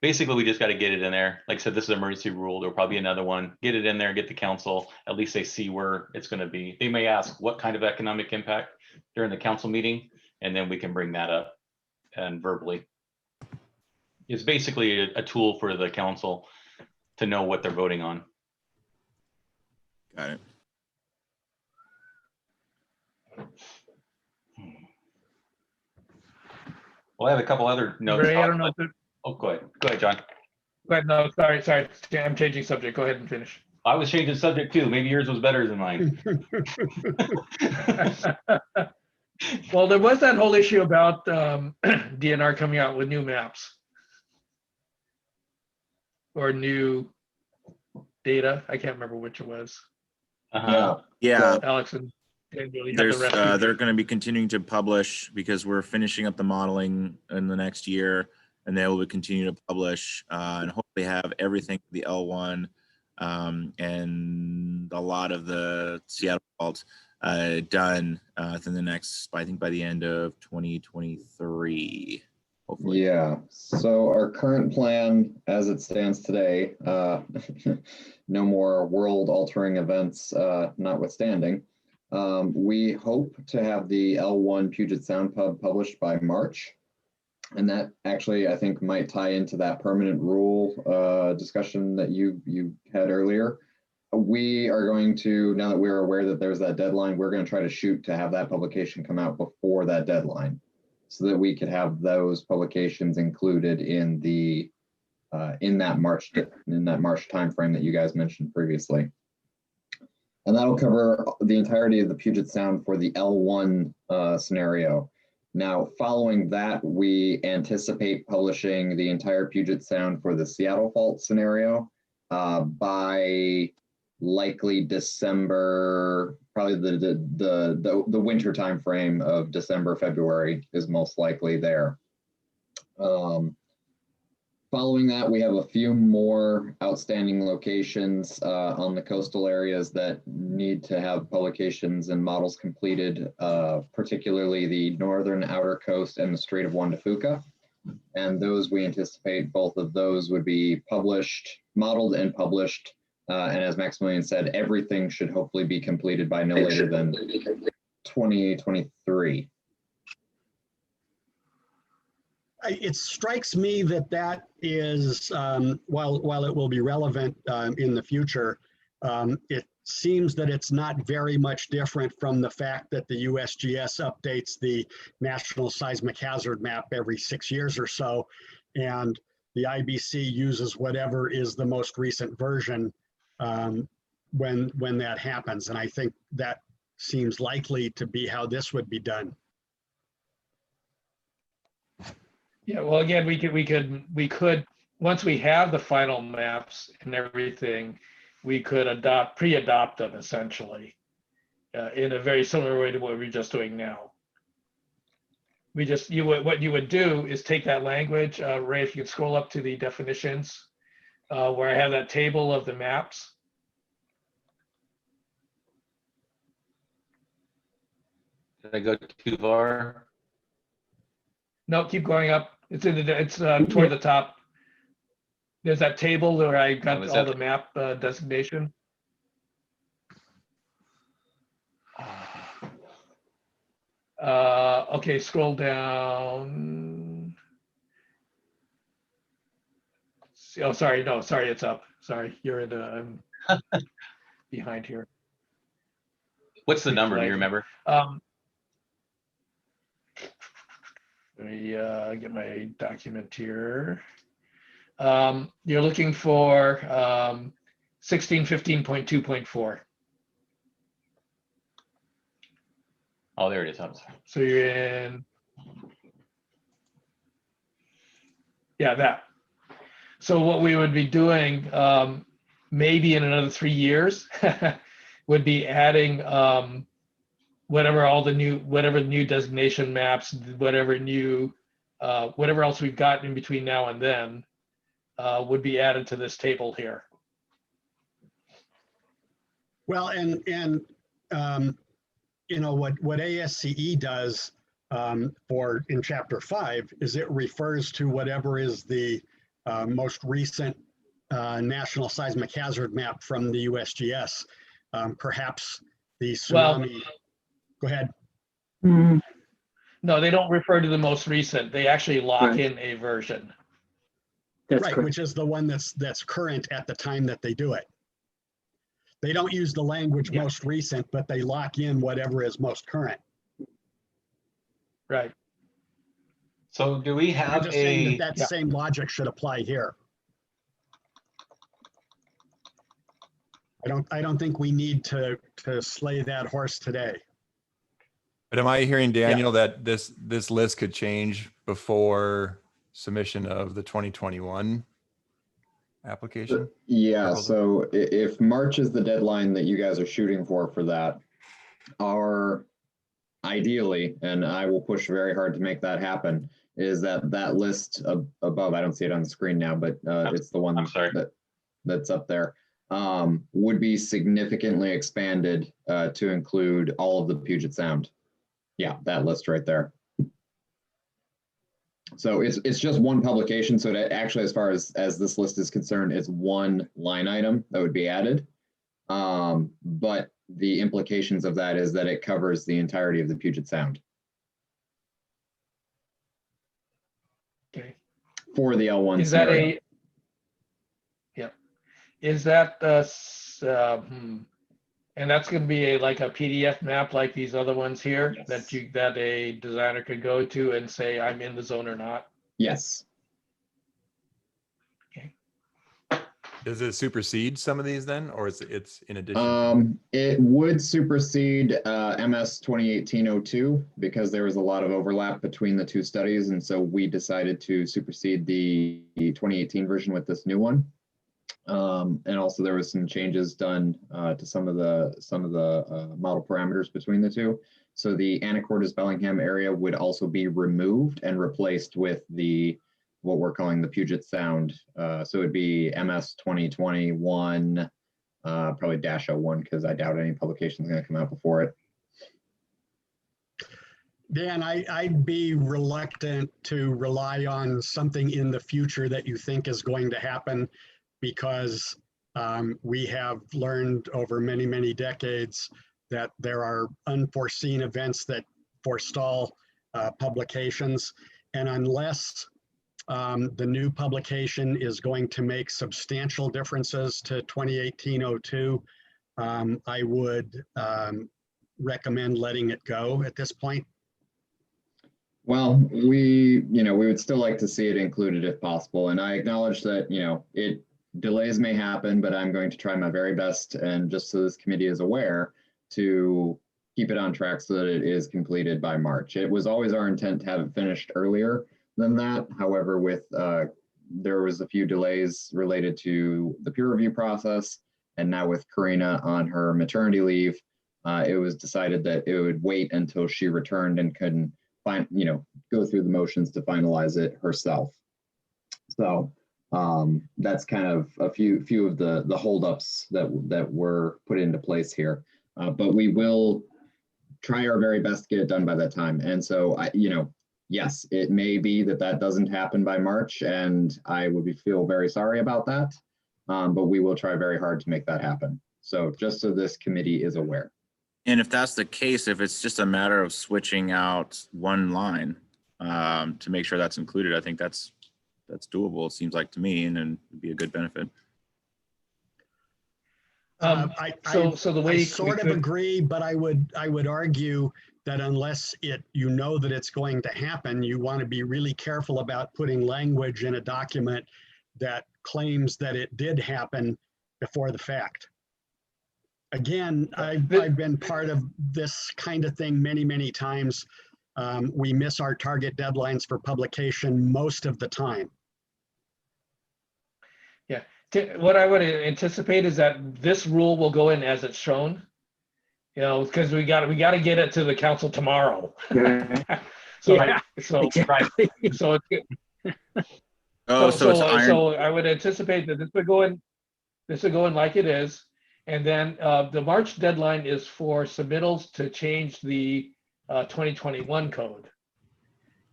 basically we just got to get it in there. Like I said, this is an emergency rule. There'll probably be another one. Get it in there, get the council. At least they see where it's going to be. They may ask what kind of economic impact during the council meeting, and then we can bring that up and verbally. It's basically a tool for the council to know what they're voting on. Got it. Well, I have a couple other notes. Ray, I don't know if Oh, go ahead, John. go ahead. No, sorry. I'm changing subject. Go ahead and finish. I was changing subject too. Maybe yours was better than mine. Well, there was that whole issue about DNR coming out with new maps or new data. I can't remember which it was. Yeah. Alex and Daniel, you had There's the rest. they're going to be continuing to publish because we're finishing up the modeling in the next year, and they will continue to publish and hopefully have everything the L1 and a lot of the Seattle fault done within the next, I think by the end of 2023, hopefully. Yeah, so our current plan as it stands today, no more world altering events notwithstanding. We hope to have the L1 Puget Sound Pub published by March. And that actually, I think, might tie into that permanent rule discussion that you had earlier. We are going to, now that we're aware that there's that deadline, we're going to try to shoot to have that publication come out before that deadline, so that we could have those publications included in the in that March timeframe that you guys mentioned previously. And that'll cover the entirety of the Puget Sound for the L1 scenario. Now, following that, we anticipate publishing the entire Puget Sound for the Seattle fault scenario by likely December, probably the winter time frame of December, February is most likely there. Following that, we have a few more outstanding locations on the coastal areas that need to have publications and models completed, particularly the northern outer coast and the Strait of Juan de Fuca. And those, we anticipate both of those would be published, modeled and published. And as Maximilian said, everything should hopefully be completed by no later than 2023. It strikes me that that is, while it will be relevant in the future, it seems that it's not very much different from the fact that the USGS updates the National Seismic Hazard Map every 6 years or so, and the IBC uses whatever is the most recent version when that happens. And I think that seems likely to be how this would be done. Yeah, well, again, we could, once we have the final maps and everything, we could pre-adopt them essentially in a very similar way to what we're just doing now. What you would do is take that language, Ray, if you could scroll up to the definitions where I have that table of the maps. Did I go too far? No, keep going up. It's toward the top. There's that table where I got all the map designation. Okay, scroll down. Oh, sorry, no, sorry, it's up. Sorry, you're in I'm behind here. What's the number? Do you remember? Let me get my document here. You're looking for 1615.2.4. Oh, there it is. So you're in, yeah, that. So what we would be doing, maybe in another 3 years, would be adding whatever new designation maps, whatever else we've got in between now and then would be added to this table here. Well, and you know what ASCE does in Chapter 5 is it refers to whatever is the most recent National Seismic Hazard Map from the USGS. Perhaps the tsunami. Go ahead. Mhm. No, they don't refer to the most recent. They actually lock Right. in a version. That's Right, correct. which is the one that's current at the time that they do it. They don't use the language Yeah. most recent, but they lock in whatever is most current. Right. So do we I'm have just saying that Yeah. same logic should apply here. I don't think we need to slay that horse today. But am I hearing, Daniel, that this list could change before submission of the 2021 application? Yeah, proposal? so if March is the deadline that you guys are shooting for that, ideally, and I will push very hard to make that happen, is that list above, I don't see it on the screen now, but it's the one that's up there, would be significantly expanded to include all of the Puget Sound. Yeah, that list right there. So it's just one publication. So that actually, as far as this list is concerned, it's one line item that would be added. But the implications of that is that it covers the entirety of the Puget Sound. Okay. For the L1 Is that scenario. is that and that's going to be like a PDF map like these other ones here? Yes. that a designer could go to and say, I'm in the zone or not? Yes. Okay. Does it supersede some of these then, or it's in addition? It would supersede MS 2018-02 because there was a lot of overlap between the two studies, and so we decided to supersede the 2018 version with this new one. And also there was some changes done to some of the model parameters between the two. So the Anacortes Bellingham area would also be removed and replaced with what we're calling the Puget Sound. So it'd be MS 2021, probably -01, because I doubt any publication is going to come out before it. Dan, I'd be reluctant to rely on something in the future that you think is going to happen, because we have learned over many, many decades that there are unforeseen events that forestall publications. And unless the new publication is going to make substantial differences to 2018-02, I would recommend letting it go at this point. Well, we would still like to see it included if possible. And I acknowledge that, delays may happen, but I'm going to try my very best. And just so this committee is aware, to keep it on track so that it is completed by March. It was always our intent to have it finished earlier than that. However, there was a few delays related to the peer review process. And now with Karina on her maternity leave, it was decided that it would wait until she returned and couldn't go through the motions to finalize it herself. So that's kind of a few of the holdups that were put into place here. But we will try our very best to get it done by that time. And so yes, it may be that doesn't happen by March, and I would feel very sorry about that. But we will try very hard to make that happen. So just so this committee is aware. And if that's the case, if it's just a matter of switching out one line to make sure that's included, I think that's doable, it seems like to me, and it'd be a good benefit. So the way I sort of agree, but I would argue that unless you know that it's going to happen, you want to be really careful about putting language in a document that claims that it did happen before the fact. Again, I've been part of this kind of thing many, many times. We miss our target deadlines for publication most of the time. Yeah, what I would anticipate is that this rule will go in as it's shown, because we got to get it to the council tomorrow. So Exactly. So it's good. So I would anticipate that this would go in like it is. And then the March deadline is for submittals to change the 2021 code.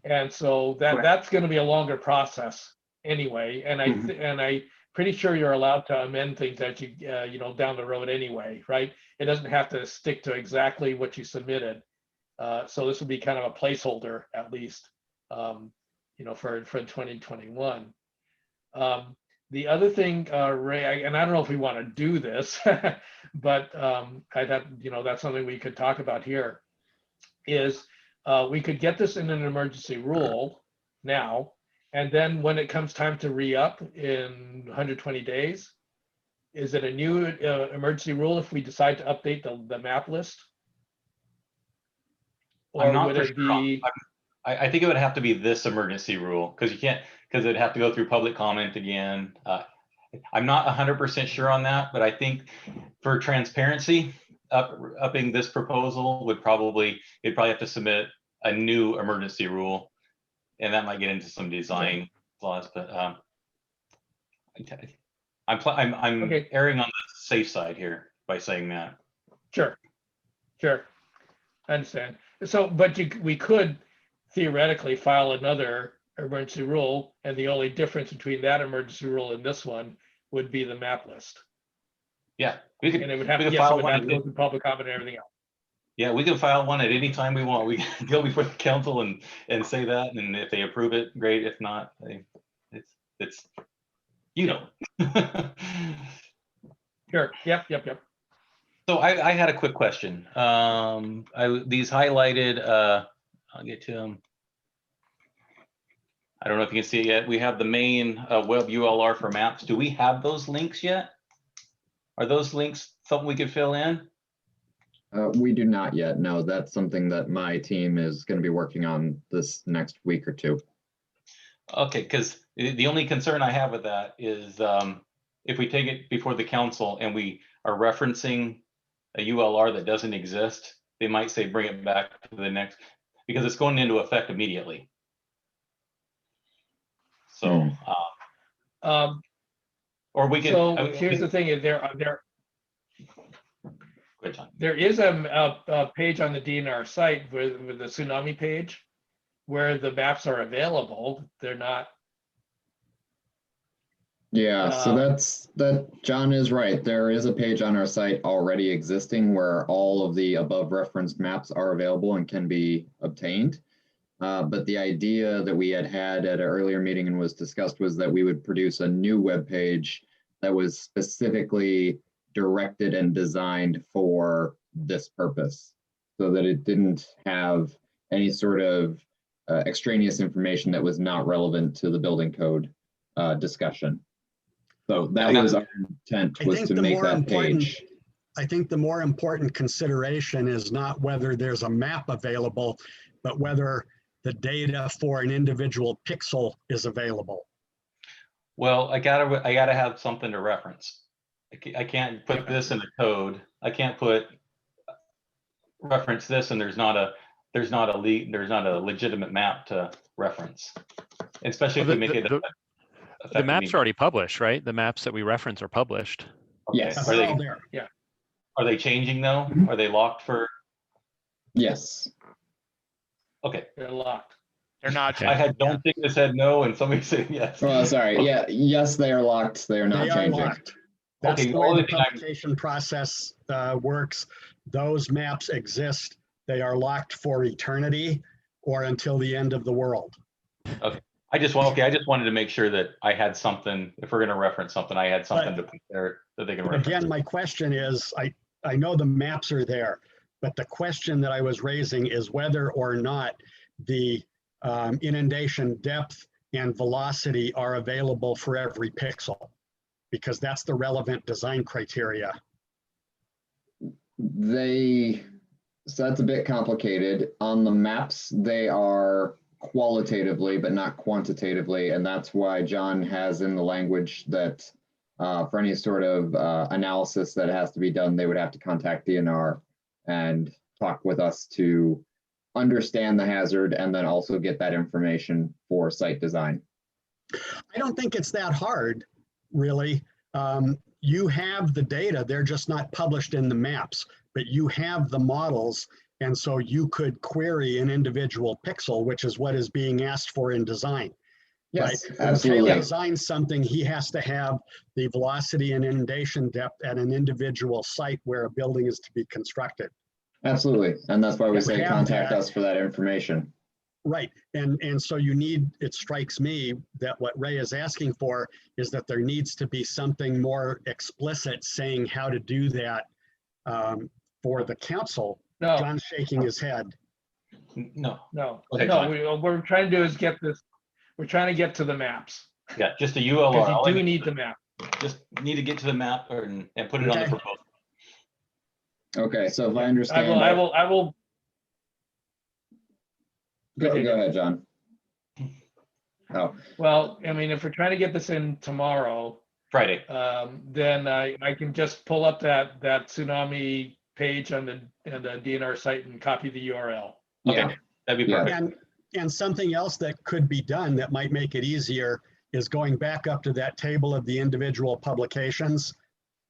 And so that's going to be a longer process anyway. And I'm pretty sure you're allowed to amend things as you down the road anyway, right? It doesn't have to stick to exactly what you submitted. So this would be kind of a placeholder at least, for 2021. The other thing, Ray, and I don't know if we want to do this, but I'd have, that's something we could talk about here, is we could get this in an emergency rule now, and then when it comes time to re-up in 120 days, is it a new emergency rule if we decide to update the map list? Or would it be? I think it would have to be this emergency rule, because it'd have to go through public comment again. I'm not 100% sure on that, but I think for transparency, upping this proposal it'd probably have to submit a new emergency rule, and that might get into some design flaws. But I'm Okay. erring on the safe side here by saying that. Sure. I understand. So, but we could theoretically file another emergency rule, and the only difference between that emergency rule and this one would be the map list. Yeah, we could. And it would have, we could yes, it file would one have to go through public comment and everything else. Yeah, we can file one at any time we want. We can go before the council and say that, and if they approve it, great. If not, it's Sure. Yep. So I had a quick question. These highlighted, I'll get to them. I don't know if you can see it yet. We have the main web ULR for maps. Do we have those links yet? Are those links something we could fill in? We do not yet. No, that's something that my team is going to be working on this next week or two. Okay, because the only concern I have with that is if we take it before the council and we are referencing a ULR that doesn't exist, they might say bring it back to the next, because it's going into effect immediately. So, or we can. So here's the thing: is there is a page on the DNR site with the tsunami page where the maps are available. They're not. Yeah, so that John is right. There is a page on our site already existing where all of the above referenced maps are available and can be obtained. But the idea that we had at an earlier meeting and was discussed was that we would produce a new web page that was specifically directed and designed for this purpose, so that it didn't have any sort of extraneous information that was not relevant to the building code discussion. So that was our intent, was to make that page. I think the more important consideration is not whether there's a map available, but whether the data for an individual pixel is available. Well, I gotta have something to reference. I can't put this in the code. I can't reference this, and there's not a legitimate map to reference, especially if we make it. The maps are already published, right? The maps that we reference are published. Okay. Yes. Are they, there? Yeah. Are they changing though? Are they locked for? Yes. Okay. They're locked. They're not. Don't think this said no, and somebody said yes. Oh, sorry. Yeah. Yes, they are locked. They are not changing. Locked. That's Okay, the way the publication process works. Those maps exist. They are locked for eternity or until the end of the world. Okay. I just wanted to make sure that I had something, if we're going to reference something, I had something to put there that they can reference. Again, my question is, I know the maps are there, but the question that I was raising is whether or not the inundation depth and velocity are available for every pixel, because that's the relevant design criteria. So that's a bit complicated. On the maps, they are qualitatively, but not quantitatively. And that's why John has in the language that for any sort of analysis that has to be done, they would have to contact DNR and talk with us to understand the hazard and then also get that information for site design. I don't think it's that hard, really. You have the data, they're just not published in the maps, but you have the models. And so you could query an individual pixel, which is what is being asked for in design. Yes, right? absolutely. When Taylor designs something, he has to have the velocity and inundation depth at an individual site where a building is to be constructed. Absolutely. And that's why we You say have contact that. us for that information. Right. And so you need, it strikes me that what Ray is asking for is that there needs to be something more explicit saying how to do that for the council. No. John's shaking his head. No. Okay, what we're trying to do is get this. We're trying to get to the maps. Yeah, just a Because ULR. you do need the map. Just need to get to the map and put it on the proposal. Okay, so if I understand. I will. Go ahead, John. Oh. Well, I mean, if we're trying to get this in tomorrow, Friday, then I can just pull up that tsunami page on the DNR site and copy the URL. Okay, Yeah. that'd be perfect. And something else that could be done that might make it easier is going back up to that table of the individual publications.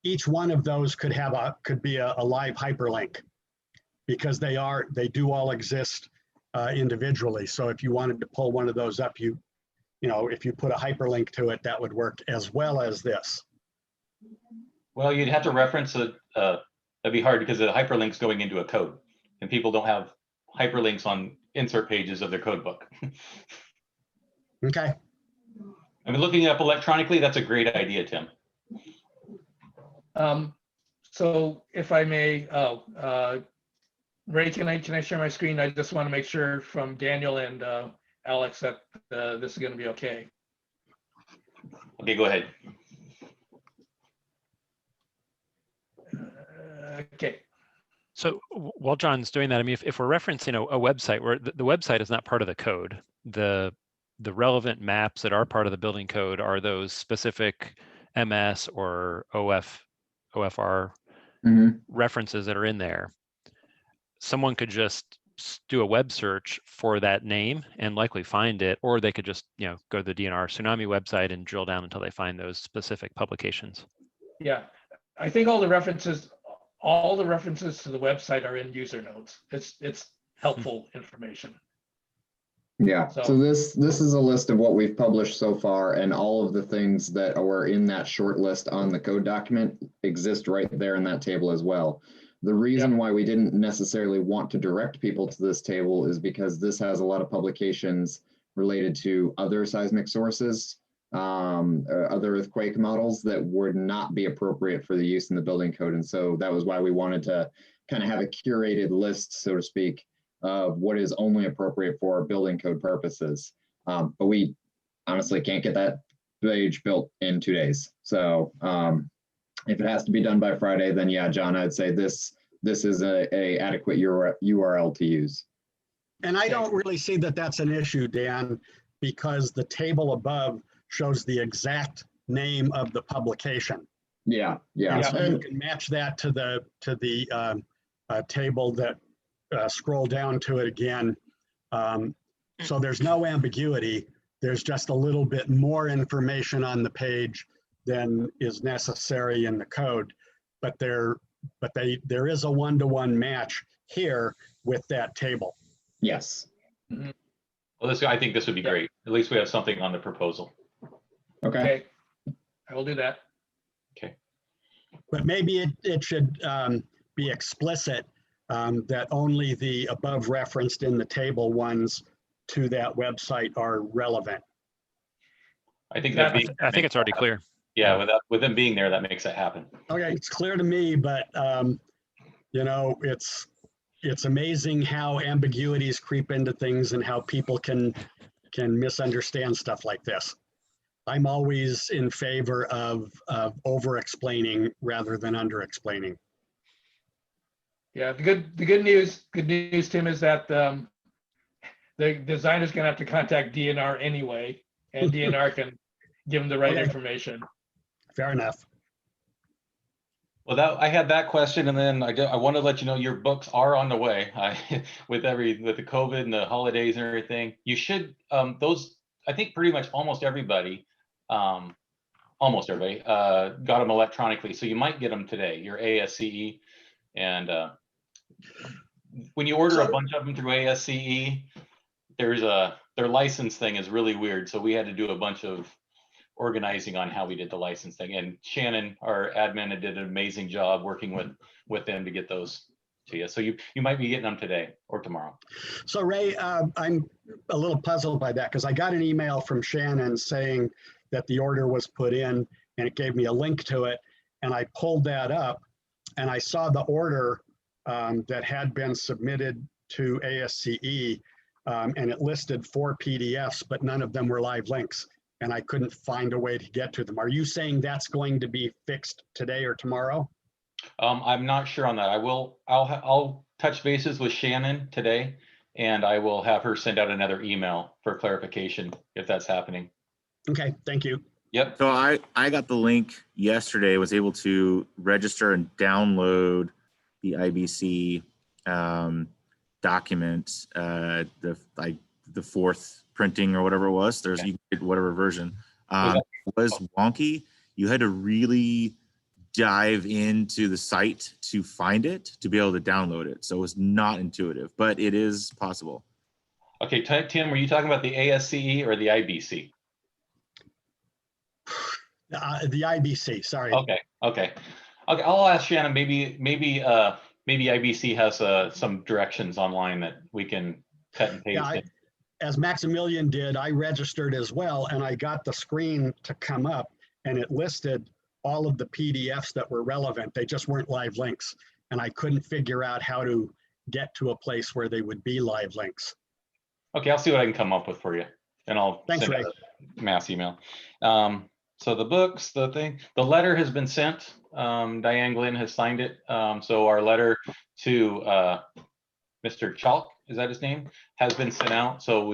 Each one of those could be a live hyperlink, because they do all exist individually. So if you wanted to pull one of those up, if you put a hyperlink to it, that would work as well as this. Well, you'd have to reference it. That'd be hard because the hyperlink's going into a code, and people don't have hyperlinks on insert pages of their code book. Okay. I mean, looking it up electronically, that's a great idea, Tim. So if I may, Ray, can I share my screen? I just want to make sure from Daniel and Alex that this is going to be okay. Okay, go ahead. Okay. So while John's doing that, I mean, if we're referencing a website where the website is not part of the code, the relevant maps that are part of the building code are those specific MS or OFR Mhm. references that are in there, someone could just do a web search for that name and likely find it, or they could just, go to the DNR Tsunami website and drill down until they find those specific publications. Yeah, I think all the references to the website are in user notes. It's helpful information. Yeah, so So- this is a list of what we've published so far, and all of the things that were in that short list on the code document exist right there in that table as well. The reason why we didn't necessarily want to direct people to this table is because this has a lot of publications related to other seismic sources, other earthquake models that would not be appropriate for the use in the building code. And so that was why we wanted to kind of have a curated list, so to speak, of what is only appropriate for building code purposes. But we honestly can't get that page built in 2 days. So if it has to be done by Friday, then yeah, John, I'd say this is a adequate URL to use. And I don't really see that that's an issue, Dan, because the table above shows the exact name of the publication. Yeah. And so you can match that to the table that scroll down to it again. So there's no ambiguity. There's just a little bit more information on the page than is necessary in the code, but there is a one-to-one match here with that table. Yes. Well, I think this would be great. At least we have something on the proposal. Okay. I will do that. Okay. But maybe it should be explicit that only the above referenced in the table ones to that website are relevant. I think I think it's already clear. Yeah, with them being there, that makes it happen. Okay, it's clear to me, but it's amazing how ambiguities creep into things and how people can misunderstand stuff like this. I'm always in favor of over-explaining rather than under-explaining. Yeah, the good news, Tim, is that the designer's gonna have to contact DNR anyway, and DNR can give them the right information. Fair enough. Well, I had that question, and then I want to let you know your books are on the way. With the COVID and the holidays and everything, you should those. I think pretty much almost everybody got them electronically, so you might get them today. Your ASCE, and when you order a bunch of them through ASCE, their license thing is really weird. So we had to do a bunch of organizing on how we did the license thing, and Shannon, our admin, did an amazing job working with them to get those to you. So you might be getting them today or tomorrow. So Ray, I'm a little puzzled by that because I got an email from Shannon saying that the order was put in and it gave me a link to it, and I pulled that up and I saw the order that had been submitted to ASCE, and it listed 4 PDFs, but none of them were live links. And I couldn't find a way to get to them. Are you saying that's going to be fixed today or tomorrow? I'm not sure on that. I'll touch bases with Shannon today, and I will have her send out another email for clarification if that's happening. Okay, thank you. Yep. So I got the link yesterday, was able to register and download the IBC document, the 4th printing or whatever it was. There's you get whatever version. It was wonky. You had to really dive into the site to find it, to be able to download it. So it was not intuitive, but it is possible. Okay, Tim, were you talking about the ASCE or the IBC? The IBC, sorry. Okay. I'll ask Shannon. Maybe IBC has some directions online that we can cut and paste. Yeah, as Maximilian did, I registered as well, and I got the screen to come up, and it listed all of the PDFs that were relevant. They just weren't live links, and I couldn't figure out how to get to a place where they would be live links. Okay, I'll see what I can come up with for you, and I'll Thanks, send Ray. out a mass email. So the books, the letter has been sent. Diane Glenn has signed it. So our letter to Mr. Chalk, is that his name, has been sent out. So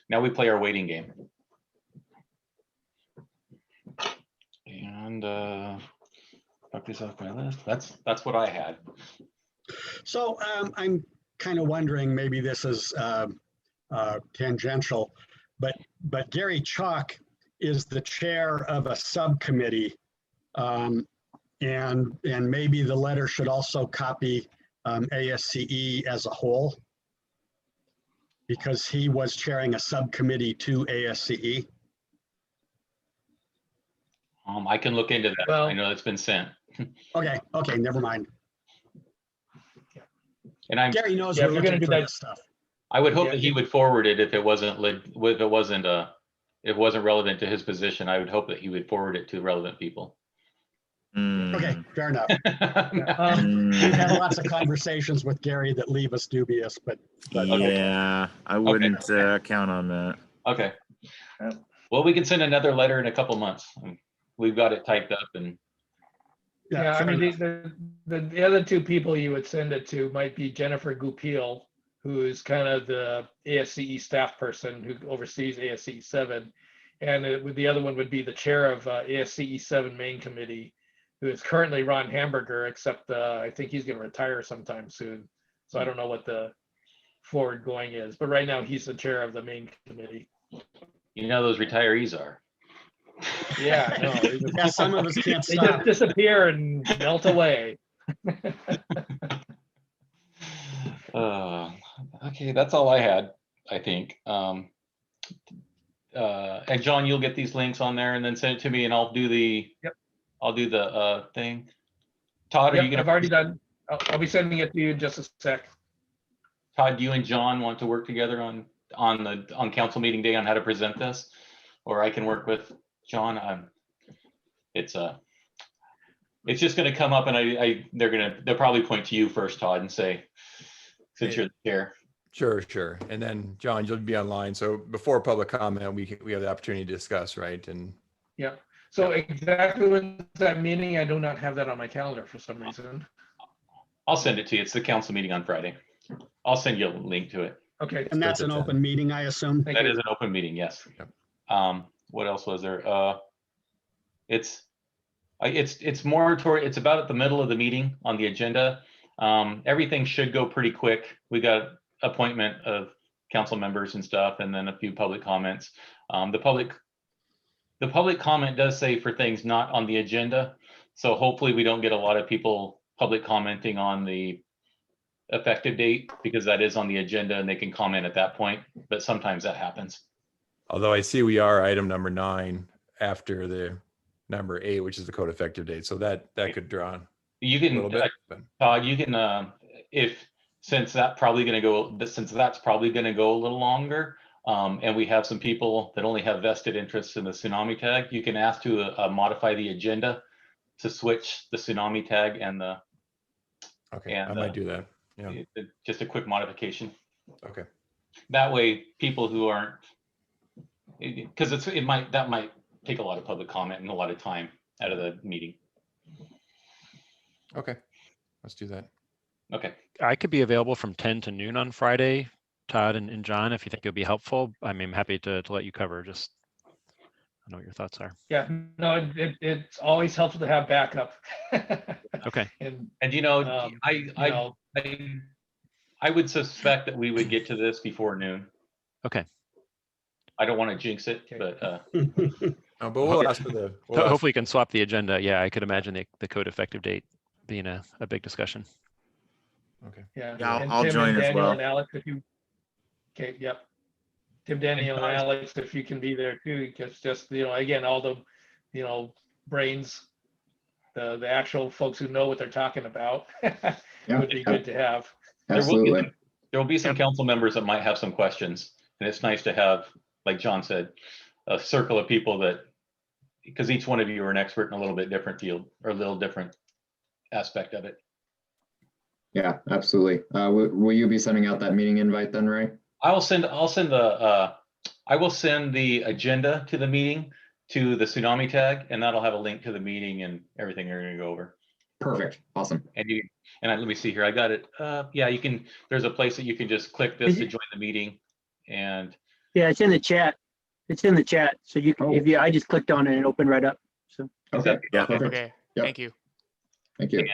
now we play our waiting game. And Mark this off my list. That's what I had. So I'm kind of wondering, maybe this is tangential, but Gary Chalk is the chair of a subcommittee. And maybe the letter should also copy ASCE as a whole, because he was chairing a subcommittee to ASCE. I can look into that. Well- I know it's been sent. Okay, never mind. And I'm, Gary knows Yeah, we're if we're gonna looking do for that- this stuff. I would hope Yeah, that he would forward it if it wasn't relevant to his position. I would hope that he would forward it to relevant people. Okay, fair enough. Um, We've had lots of conversations with Gary that leave us dubious, but Yeah, I wouldn't count on that. Okay. Yeah. Well, we can send another letter in a couple months. We've got it typed up and Yeah, I fair mean, enough. the other two people you would send it to might be Jennifer Goupil, who is kind of the ASCE staff person who oversees ASCE 7. And the other one would be the chair of ASCE 7 main committee, who is currently Ron Hamburger, except I think he's going to retire sometime soon. So I don't know what the forward going is, but right now he's the chair of the main committee. you know those retirees are. Yeah, no, they just- Yeah, some of us can't they stop. just disappear and melt away. Okay, that's all I had, I think. And John, you'll get these links on there and then send it to me and I'll do the thing. Todd, are you Yep, I've gonna, already done. I'll be sending it to you in just a sec. Todd, you and John want to work together on council meeting day on how to present this? Or I can work with John. It's just gonna come up and they'll probably point to you first, Todd, and say, since you're the chair. Sure. And then John, you'll be online. So before public comment, we have the opportunity to discuss, right? And Yeah. So exactly when's that meeting? I do not have that on my calendar for some reason. I'll send it to you. It's the council meeting on Friday. I'll send you a link to it. Okay. And that's an open meeting, I assume. Thank That you. is an open meeting, yes. Yep. What else was there? It's more toward, it's about at the middle of the meeting on the agenda. Everything should go pretty quick. We got appointment of council members and stuff, and then a few public comments. The public comment does say for things not on the agenda. So hopefully we don't get a lot of people public commenting on the effective date, because that is on the agenda and they can comment at that point, but sometimes that happens. although I see we are item number 9 after the number 8, which is the code effective date. So that could draw on You a can, little bit. But Todd, you can, since that's probably going to go a little longer, and we have some people that only have vested interests in the tsunami tag, you can ask to modify the agenda to switch the tsunami tag and the, okay, and, I might do that. Yeah. just a quick modification. Okay. That way, people who aren't, because that might take a lot of public comment and a lot of time out of the meeting. Okay. Let's do that. Okay. I could be available from 10 to noon on Friday, Todd and John, if you think it would be helpful. I mean, I'm happy to let you cover. Just, I know what your thoughts are. Yeah, no, it's always helpful to have backup. Okay. And And you know, I I would suspect that we would get to this before noon. Okay. I don't want to jinx it, Okay. but No, but we'll ask for the. Hopefully you can swap the agenda. Yeah, I could imagine the code effective date being a big discussion. Okay. yeah. Yeah, and I'll Tim join and as Daniel well. and Alex, if you. Okay, yep. Tim, Daniel, and Alex, if you can be there too, because just again, all the brains, the actual folks who know what they're talking about, Yeah, would be good to have. absolutely. there will be some council members that might have some questions. And it's nice to have, like John said, a circle of people that, because each one of you are an expert in a little bit different field or a little different aspect of it. Yeah, absolutely. Will you be sending out that meeting invite then, Ray? I will send the agenda to the meeting to the tsunami tag, and that'll have a link to the meeting and everything you're going to go over. Perfect. Awesome. And let me see here. I got it. Yeah, you can. There's a place that you can just click this to join the meeting, and Yeah, it's in the chat. It's in the chat. So you can, Oh. I just clicked on it and it opened right up. So Okay. Yeah. Perfect. Okay, Yep. thank you. Thank you.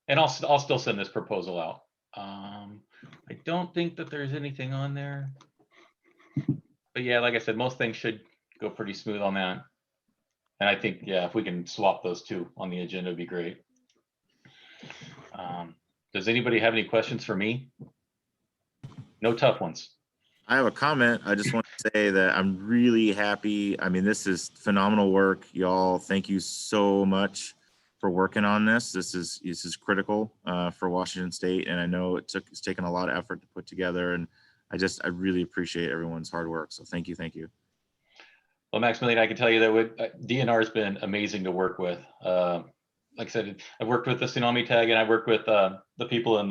And I'll still send this proposal out. I don't think that there's anything on there. But yeah, like I said, most things should go pretty smooth on that. And I think, yeah, if we can swap those two on the agenda, it'd be great. Does anybody have any questions for me? No tough ones. I have a comment. I just want to say that I'm really happy. I mean, this is phenomenal work, y'all. Thank you so much for working on this. This is critical for Washington State, and I know it's taken a lot of effort to put together. And I really appreciate everyone's hard work. So thank you. Well, Maximilian, I can tell you that DNR has been amazing to work with. Like I said, I've worked with the Tsunami TAG, and I've worked with the people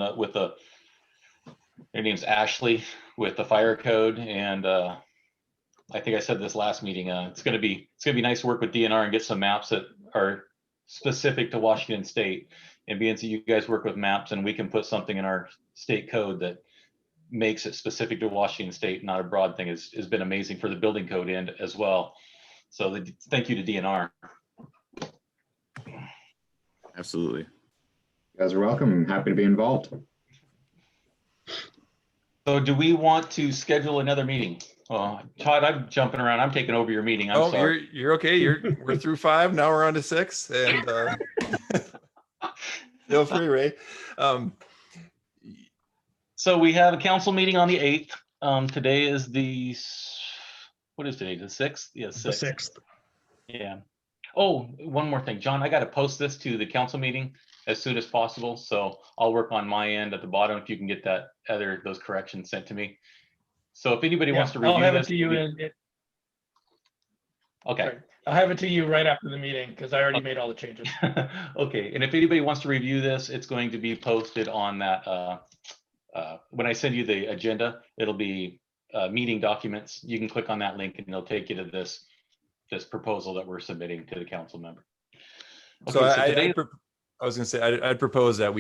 their name's Ashley with the fire code, and I think I said this last meeting. It's gonna be nice to work with DNR and get some maps that are specific to Washington State. And being that you guys work with maps, and we can put something in our state code that makes it specific to Washington State, not a broad thing, has been amazing for the building code end as well. So thank you to DNR. Absolutely. You guys are welcome. I'm happy to be involved. So do we want to schedule another meeting? Todd, I'm jumping around. I'm taking over your meeting. I'm sorry. You're okay. We're through 5. Now we're on to 6. And feel free, Ray. So we have a council meeting on the 8th. Today is what is today? The 6th? Yeah, 6th. The 6th. Yeah. Oh, one more thing, John, I got to post this to the council meeting as soon as possible. So I'll work on my end at the bottom if you can get those corrections sent to me. So if anybody wants to review I'll have this, it to you. Okay. Sorry. I'll have it to you right after the meeting because I already made all the changes. Okay. And if anybody wants to review this, it's going to be posted on that. When I send you the agenda, it'll be meeting documents. You can click on that link and it'll take you to this proposal that we're submitting to the council member. Okay, So today, I was going to say, I'd propose that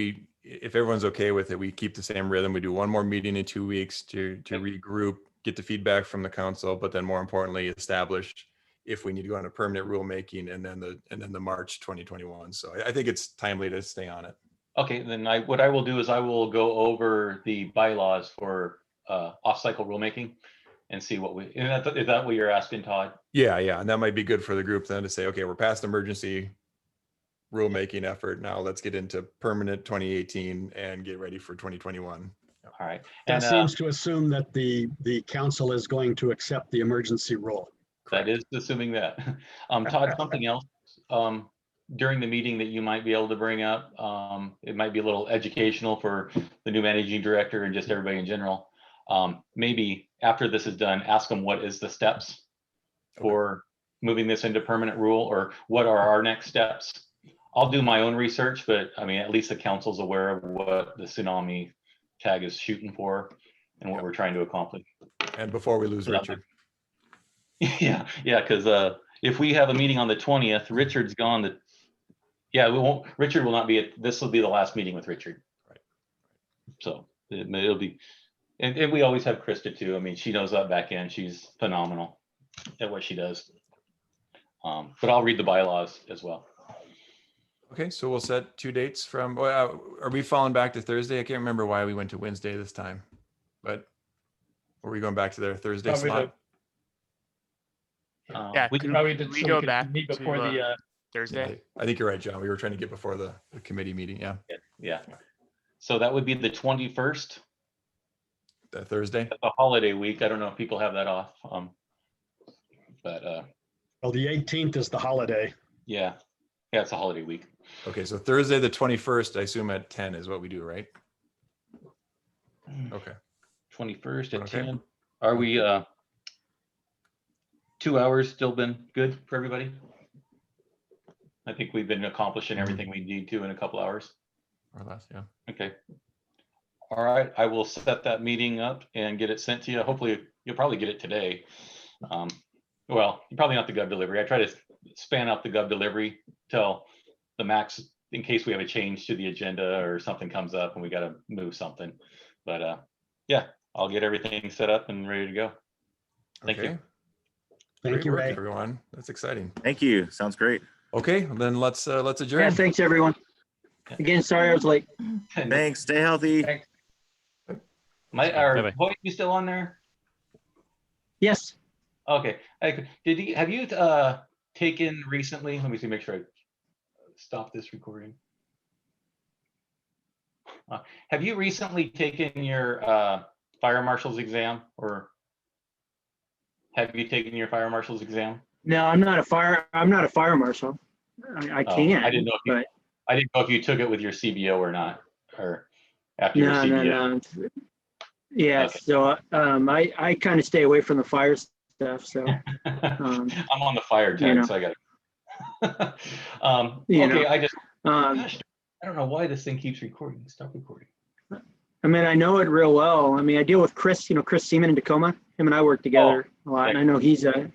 if everyone's okay with it, we keep the same rhythm. We do one more meeting in 2 weeks to regroup, get the feedback from the council, but then more importantly, establish if we need to go on a permanent rulemaking and then the March 2021. So I think it's timely to stay on it. okay, then what I will do is I will go over the bylaws for off-cycle rulemaking and see is that what you're asking, Todd? Yeah. And that might be good for the group then to say, okay, we're past emergency rulemaking effort. Now let's get into permanent 2018 and get ready for 2021. All right. That seems to assume that the council is going to accept the emergency rule. That is assuming that. Todd, something else during the meeting that you might be able to bring up. It might be a little educational for the new managing director and just everybody in general. Maybe after this is done, ask them what is the steps for moving this into permanent rule, or what are our next steps. I'll do my own research, but I mean, at least the council's aware of what the Tsunami TAG is shooting for and what we're trying to accomplish. And before we lose Richard. Yeah, because if we have a meeting on the 20th, Richard's gone. Richard will not be this will be the last meeting with Richard. Right. So it'll be, and we always have Krista too. I mean, she knows that back end. She's phenomenal at what she does. But I'll read the bylaws as well. Okay, so we'll set 2 dates from, are we falling back to Thursday? I can't remember why we went to Wednesday this time, but were we going back to their Thursday Probably slot? Yeah, we could can Probably did we so go could back meet to before the Thursday? I think you're right, John. We were trying to get before the committee meeting. Yeah. Yeah. So that would be the 21st. That Thursday. That's a holiday week. I don't know if people have that off. But Well, the 18th is the holiday. yeah, it's a holiday week. Okay, so Thursday the 21st, I assume at 10 is what we do, right? Okay. 21st at Okay. 10. Are we 2 hours still been good for everybody? I think we've been accomplishing everything we need to in a couple hours. Or less, yeah. Okay. All right, I will set that meeting up and get it sent to you. Hopefully you'll probably get it today. Well, probably not the gov delivery. I try to span out the gov delivery till the max in case we have a change to the agenda or something comes up and we got to move something. But yeah, I'll get everything set up and ready to go. Thank you. Thank Great you, work, Ray. everyone. That's exciting. Thank you. Sounds great. Okay, then let's adjourn. Yeah, thanks, everyone. Again, sorry I was late. Thanks. Stay healthy. Thanks. Bye-bye. Boy, you still on there? Yes. Okay. Have you taken recently? Let me see. Make sure I stop this recording. Have you recently taken your fire marshal's exam, or have you taken your fire marshal's exam? No, I'm not a fire marshal. I Oh, can. I didn't know if you, but I didn't know if you took it with your CBO or not, or after your no, CBO. no. Yeah. Okay. So I kind of stay away from the fire stuff. So I'm on the fire tag, you know. so I got it. You Okay, know. I just, Um, gosh, I don't know why this thing keeps recording. Stop recording. I mean, I know it real well. I mean, I deal with Chris, Chris Seaman in Tacoma. Him and I work together a lot, and I know he's a